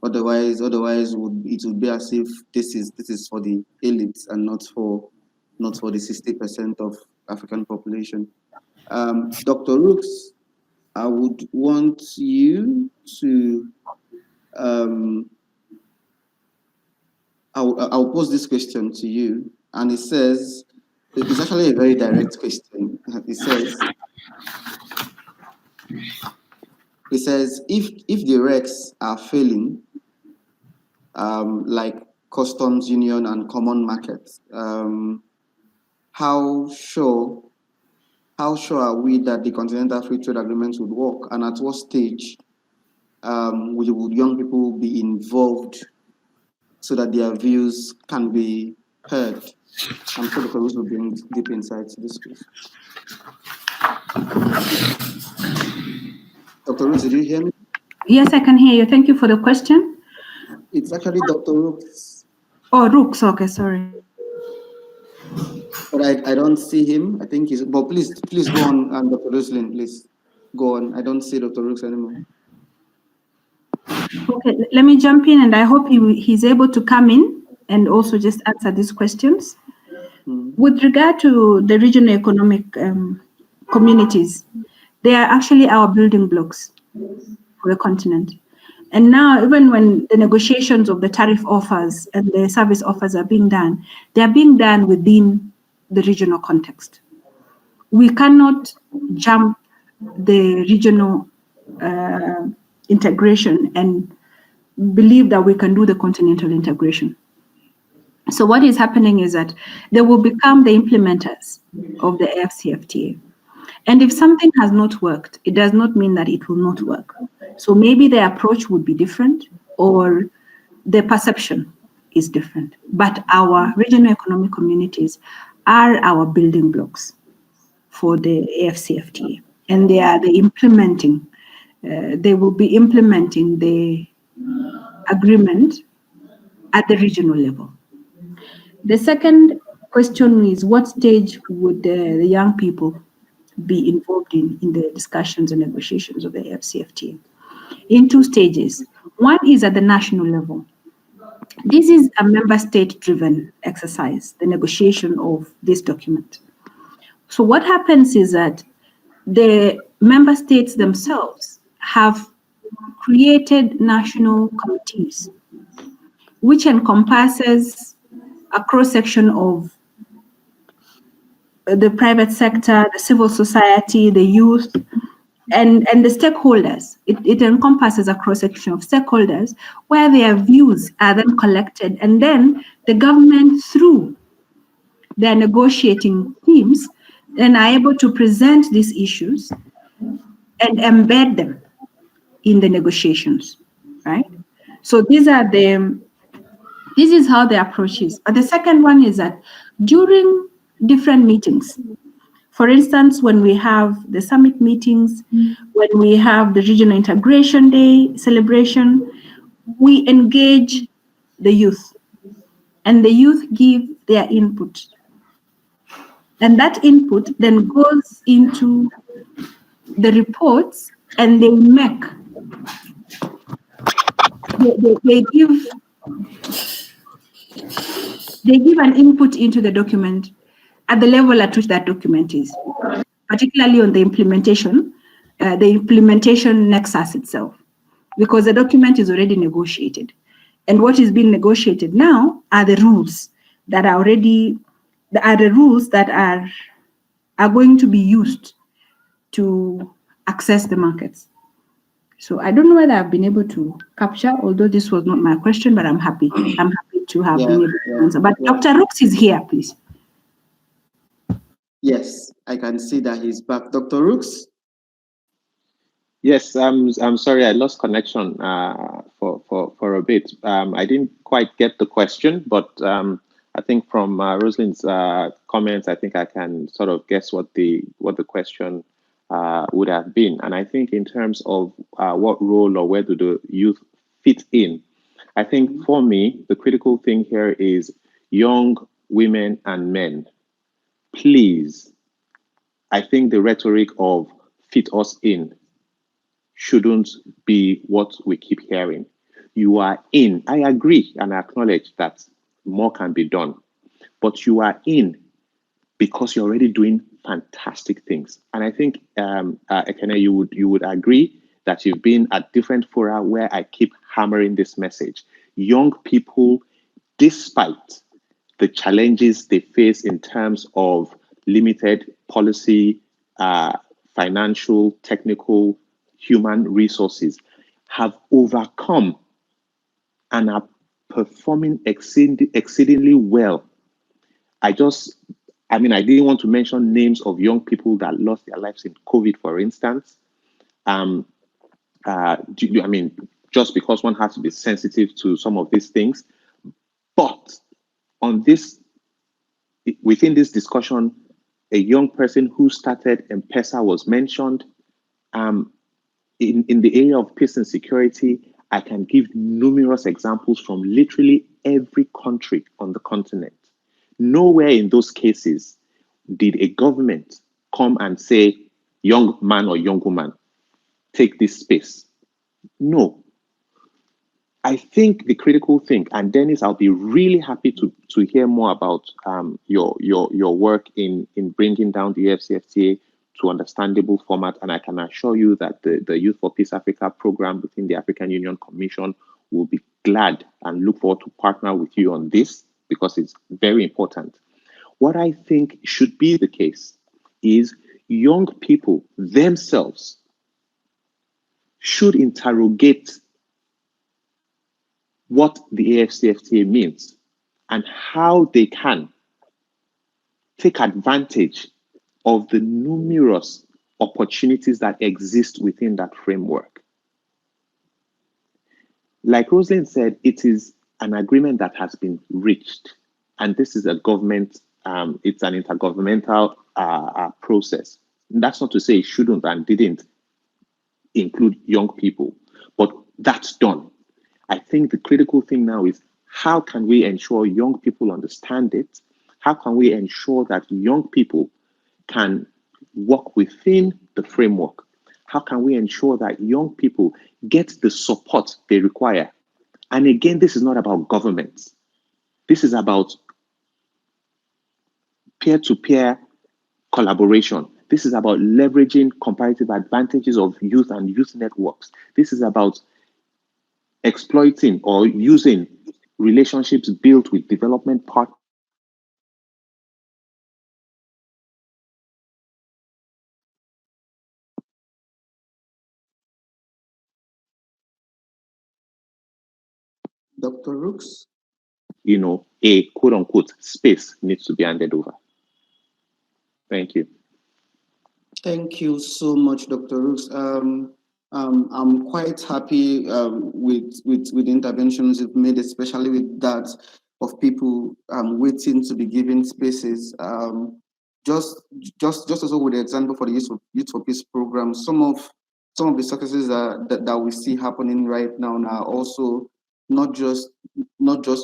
Otherwise, it would be as if this is for the elites and not for the 60% of African population. Dr. Rooks, I would want you to. I'll pose this question to you, and it says, it's actually a very direct question. It says, if the recs are failing, like customs union and common market, how sure are we that the Continental Free Trade Agreement would work, and at what stage would young people be involved so that their views can be heard? I'm sure the colleagues will bring deep insights to this question. Dr. Rooks, did you hear me? Yes, I can hear you. Thank you for the question. It's actually Dr. Rooks. Oh, Rooks. Okay, sorry. But I don't see him. I think he's. But please go on, and Dr. Roslin, please go on. I don't see Dr. Rooks anymore. Okay, let me jump in, and I hope he's able to come in and also just answer these questions. With regard to the regional economic communities, they are actually our building blocks for the continent. And now, even when the negotiations of the tariff offers and the service offers are being done, they are being done within the regional context. We cannot jump the regional integration and believe that we can do the continental integration. So what is happening is that they will become the implementers of the Afcfta. And if something has not worked, it does not mean that it will not work. So maybe the approach would be different, or the perception is different. But our regional economic communities are our building blocks for the Afcfta. And they are the implementing, they will be implementing the agreement at the regional level. The second question is, what stage would the young people be involved in the discussions and negotiations of the Fcft? In two stages. One is at the national level. This is a member state-driven exercise, the negotiation of this document. So what happens is that the member states themselves have created national committees, which encompasses a cross-section of the private sector, the civil society, the youth, and the stakeholders. It encompasses a cross-section of stakeholders where their views are then collected, and then the government, through their negotiating teams, then are able to present these issues and embed them in the negotiations, right? So this is how the approach is. But the second one is that during different meetings, for instance, when we have the summit meetings, when we have the Regional Integration Day celebration, we engage the youth, and the youth give their input. And that input then goes into the reports, and they give an input into the document at the level at which that document is, particularly on the implementation nexus itself, because the document is already negotiated. And what is being negotiated now are the rules that are going to be used to access the markets. So I don't know whether I've been able to capture, although this was not my question, but I'm happy to have been able to answer. But Dr. Rooks is here, please. Yes, I can see that he's back. Dr. Rooks? Yes, I'm sorry, I lost connection for a bit. I didn't quite get the question, but I think from Rosalind's comments, I think I can sort of guess what the question would have been. And I think in terms of what role or where do the youth fit in, I think for me, the critical thing here is young women and men. Please, I think the rhetoric of fit us in shouldn't be what we keep hearing. You are in. I agree and I acknowledge that more can be done, but you are in because you're already doing fantastic things. And I think, Ekene, you would agree that you've been at different fora where I keep hammering this message. Young people, despite the challenges they face in terms of limited policy, financial, technical, human resources, have overcome and are performing exceedingly well. I didn't want to mention names of young people that lost their lives in COVID, for instance. Just because one has to be sensitive to some of these things. But within this discussion, a young person who started M-Pesa was mentioned. In the area of peace and security, I can give numerous examples from literally every country on the continent. Nowhere in those cases did a government come and say, young man or young woman, take this space. No. I think the critical thing, and Dennis, I'll be really happy to hear more about your work in bringing down the Fcfta to understandable format. And I can assure you that the Youth for Peace Africa program within the African Union Commission will be glad and look forward to partner with you on this because it's very important. What I think should be the case is young people themselves should interrogate what the Afcfta means and how they can take advantage of the numerous opportunities that exist within that framework. Like Rosalind said, it is an agreement that has been reached, and this is a government, it's an intergovernmental process. That's not to say it shouldn't and didn't include young people, but that's done. I think the critical thing now is how can we ensure young people understand it? How can we ensure that young people can work within the framework? How can we ensure that young people get the support they require? And again, this is not about government. This is about peer-to-peer collaboration. This is about leveraging comparative advantages of youth and youth networks. This is about exploiting or using relationships built with development partners. Dr. Rooks? You know, a quote unquote space needs to be handed over. Thank you. Thank you so much, Dr. Rooks. I'm quite happy with the interventions you've made, especially with that of people waiting to be given spaces. Just also with the example for the Youth for Peace program, some of the successes that we see happening right now are also not just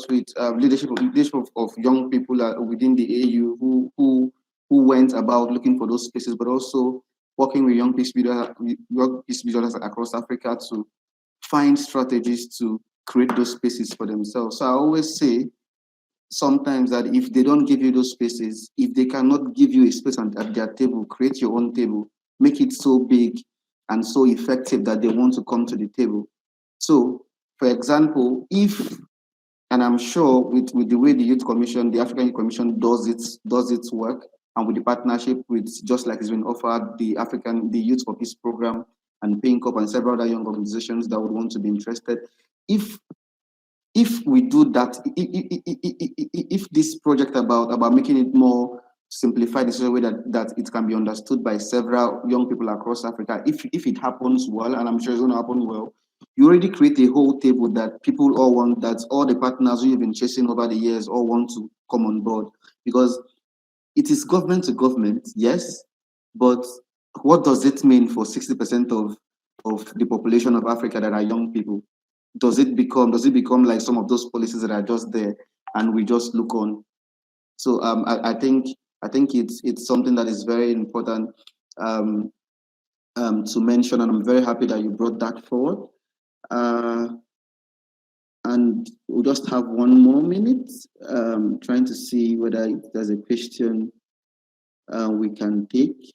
with leadership of young people within the AU who went about looking for those spaces, but also working with young peace builders across Africa to find strategies to create those spaces for themselves. So I always say sometimes that if they don't give you those spaces, if they cannot give you a space at their table, create your own table, make it so big and so effective that they want to come to the table. So, for example, and I'm sure with the way the Youth Commission, the African Youth Commission does its work, and with the partnership with, just like it's been offered, the Youth for Peace program and Pink Up and several other young organizations that would want to be interested. If we do that, if this project about making it more simplified in such a way that it can be understood by several young people across Africa, if it happens well, and I'm sure it's going to happen well, you already create a whole table that people all want, that all the partners who you've been chasing over the years all want to come on board. Because it is government to government, yes, but what does it mean for 60% of the population of Africa that are young people? Does it become like some of those policies that are just there and we just look on? So I think it's something that is very important to mention, and I'm very happy that you brought that forward. And we'll just have one more minute, trying to see whether there's a question we can take.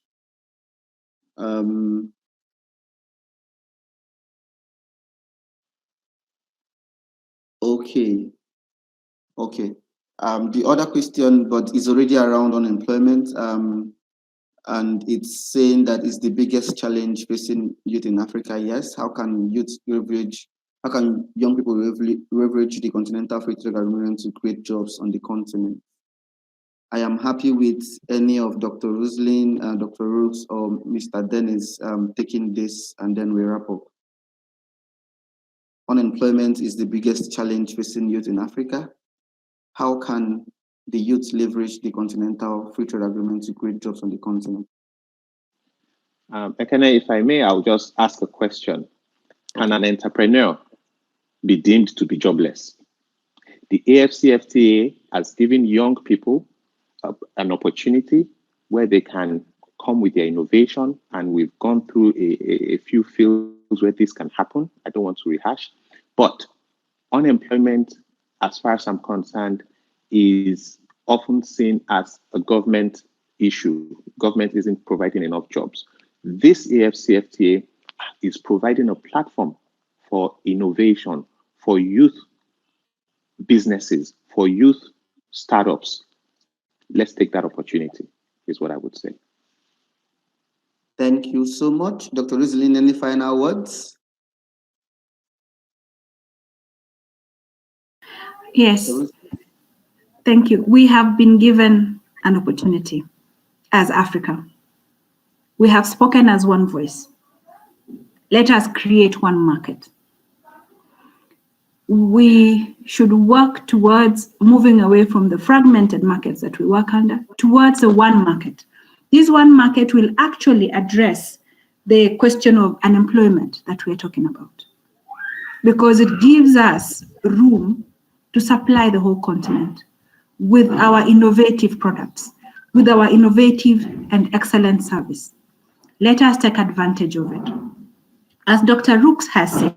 Okay. The other question, but it's already around unemployment, and it's saying that it's the biggest challenge facing youth in Africa. Yes, how can young people leverage the Continental Free Trade Agreement to create jobs on the continent? I am happy with any of Dr. Roslyn, Dr. Rooks, or Mr. Dennis taking this, and then we wrap up. Unemployment is the biggest challenge facing youth in Africa. How can the youth leverage the Continental Free Trade Agreement to create jobs on the continent? Ekene, if I may, I'll just ask a question. Can an entrepreneur be deemed to be jobless? The Afcfta has given young people an opportunity where they can come with their innovation, and we've gone through a few fields where this can happen. I don't want to rehash, but unemployment, as far as I'm concerned, is often seen as a government issue. Government isn't providing enough jobs. This Afcfta is providing a platform for innovation, for youth businesses, for youth startups. Let's take that opportunity, is what I would say. Thank you so much. Dr. Roslyn, any final words? Yes. Thank you. We have been given an opportunity as Africa. We have spoken as one voice. Let us create one market. We should work towards moving away from the fragmented markets that we work under towards a one market. This one market will actually address the question of unemployment that we're talking about, because it gives us room to supply the whole continent with our innovative products, with our innovative and excellent service. Let us take advantage of it. As Dr. Rooks has said,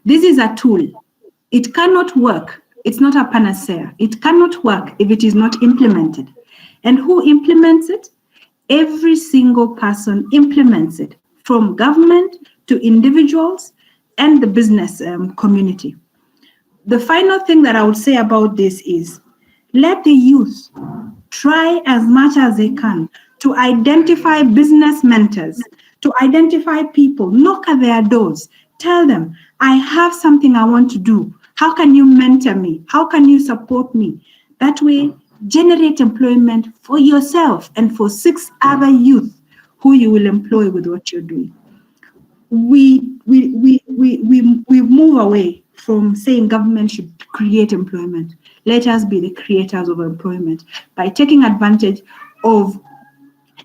this is a tool. It cannot work. It's not a panacea. It cannot work if it is not implemented. And who implements it? every single person implements it, from government to individuals and the business community. The final thing that I would say about this is, let the youth try as much as they can to identify business mentors, to identify people, knock at their doors, tell them, I have something I want to do. How can you mentor me? How can you support me? That way, generate employment for yourself and for 6 other youth who you will employ with what you're doing. We move away from saying government should create employment. Let us be the creators of employment by taking advantage of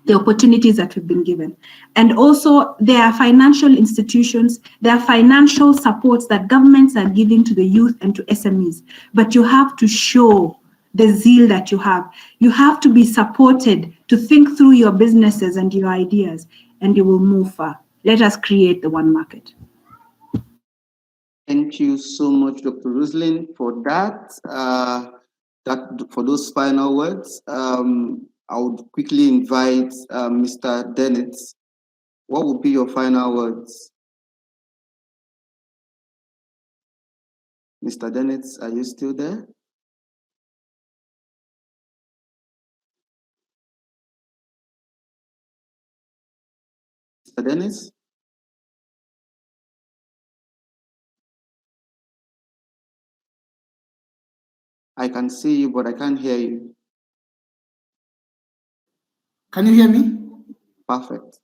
the opportunities that we've been given. And also, there are financial institutions, there are financial supports that governments are giving to the youth and to SMEs. But you have to show the zeal that you have. You have to be supported to think through your businesses and your ideas, and you will move far. Let us create the one market. Thank you so much, Dr. Roslyn, for that. For those final words. I would quickly invite Mr. Dennett. What would be your final words? Mr. Dennett, are you still there? Mr. Dennis? I can see you, but I can't hear you. Can you hear me? Perfect.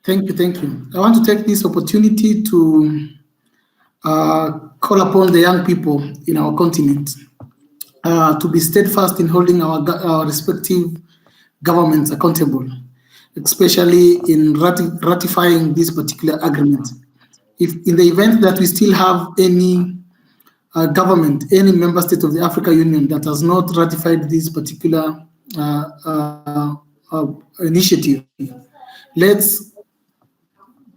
Thank you, thank you. I want to take this opportunity to call upon the young people in our continent to be steadfast in holding our respective governments accountable, especially in ratifying this particular agreement. If in the event that we still have any government, any member state of the African Union that has not ratified this particular initiative, let's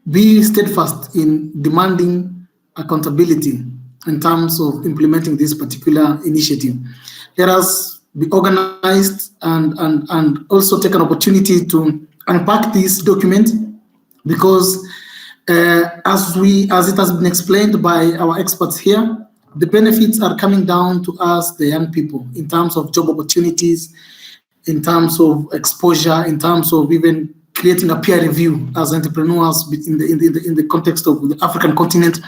be steadfast in demanding accountability in terms of implementing this particular initiative. Let us be organized and also take an opportunity to unpack this document, because as it has been explained by our experts here, the benefits are coming down to us, the young people, in terms of job opportunities, in terms of exposure, in terms of even creating a peer review as entrepreneurs in the context of the African continent.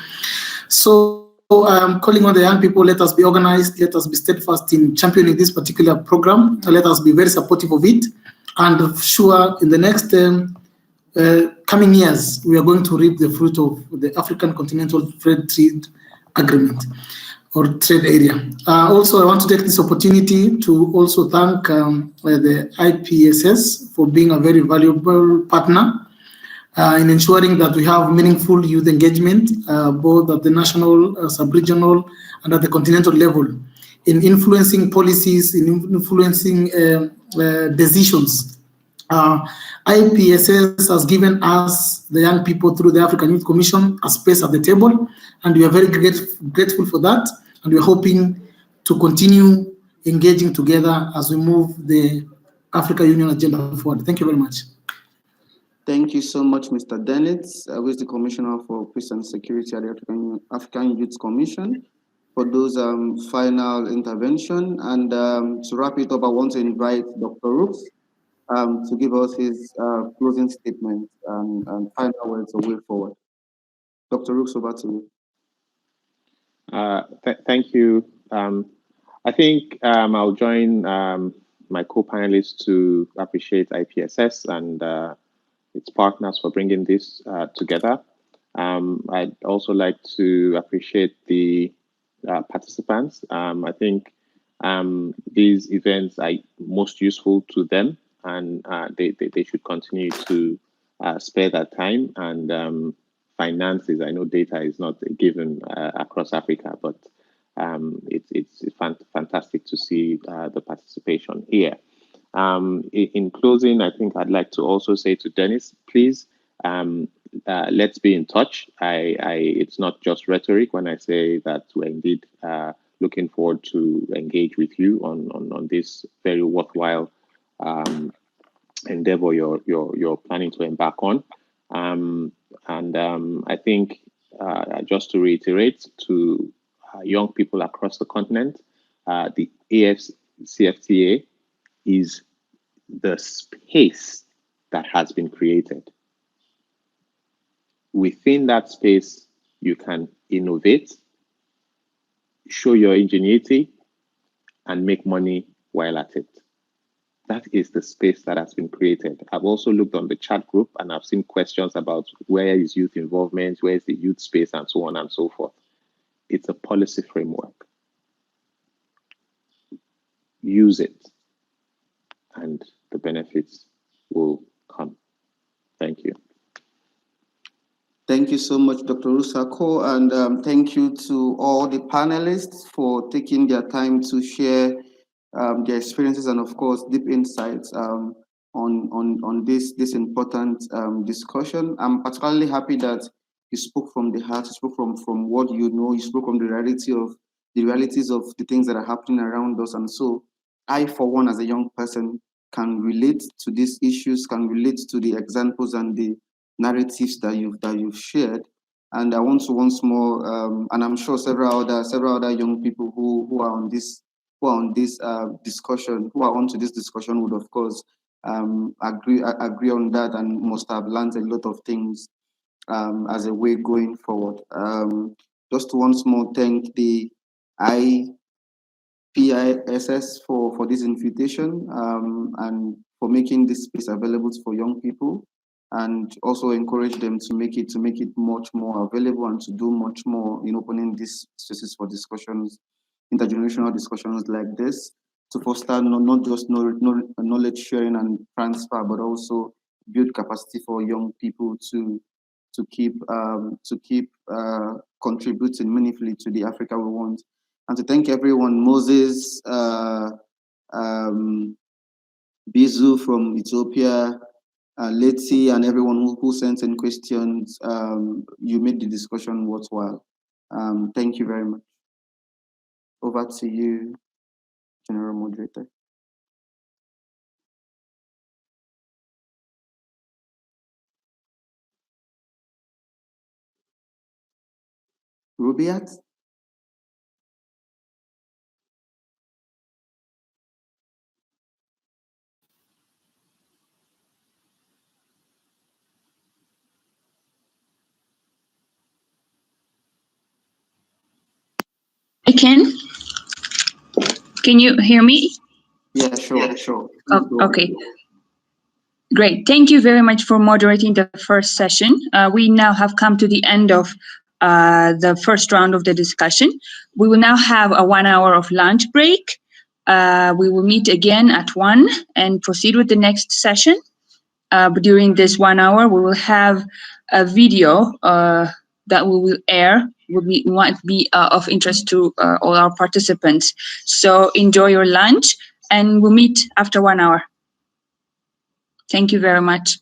So I'm calling on the young people, let us be organized, let us be steadfast in championing this particular program, let us be very supportive of it, and sure in the next coming years, we are going to reap the fruit of the African Continental Free Trade Agreement or trade area. Also, I want to take this opportunity to also thank the IPSS for being a very valuable partner in ensuring that we have meaningful youth engagement, both at the national, sub-regional, and at the continental level, in influencing policies, in influencing decisions. IPSS has given us, the young people, through the African Youth Commission, a space at the table, and we are very grateful for that, and we're hoping to continue engaging together as we move the African Union agenda forward. Thank you very much. Thank you so much, Mr. Dennett, who is the Commissioner for Peace and Security at the African Youth Commission, for those final intervention. And to wrap it up, I want to invite Dr. Rooks to give us his closing statement and final words of way forward. Dr. Rooks, over to you. Thank you. I think I'll join my co-panelists to appreciate IPSS and its partners for bringing this together. I'd also like to appreciate the participants. I think these events are most useful to them, and they should continue to spare that time. And finances, I know data is not given across Africa, but it's fantastic to see the participation here. In closing, I think I'd like to also say to Dennis, please, let's be in touch. It's not just rhetoric when I say that we're indeed looking forward to engage with you on this very worthwhile endeavor you're planning to embark on. I think just to reiterate to young people across the continent, the Afcfta is the space that has been created. Within that space, you can innovate, show your ingenuity, and make money while at it. That is the space that has been created. I've also looked on the chat group and I've seen questions about where is youth involvement, where is the youth space, and so on and so forth. It's a policy framework. Use it, and the benefits will come. Thank you. Thank you so much, Dr. Rusako, and thank you to all the panelists for taking their time to share their experiences and, of course, deep insights on this important discussion. I'm particularly happy that you spoke from the heart, you spoke from what you know, you spoke from the realities of the things that are happening around us. And so I, for one, as a young person, can relate to these issues, can relate to the examples and the narratives that you've shared. And I want to once more, and I'm sure several other young people who are on this discussion, who are onto this discussion, would of course agree on that and must have learned a lot of things as a way going forward. Just once more thank the IPISS for this invitation and for making this space available for young people, and also encourage them to make it much more available and to do much more in opening these spaces for discussions, intergenerational discussions like this, to foster not just knowledge sharing and transfer, but also build capacity for young people to keep contributing meaningfully to the Africa we want. And to thank everyone, Moses, Bizu from Ethiopia, Letty, and everyone who sent in questions. You made the discussion worthwhile. Thank you very much. Over to you, General Moderator. Rubiat? I can. Can you hear me? Yeah, sure. Oh, okay. Great. Thank you very much for moderating the first session. We now have come to the end of the first round of the discussion. We will now have a 1 hour of lunch break. We will meet again at 1 and proceed with the next session. But during this 1 hour, we will have a video that we will air, might be of interest to all our participants. So enjoy your lunch and we'll meet after 1 hour. Thank you very much.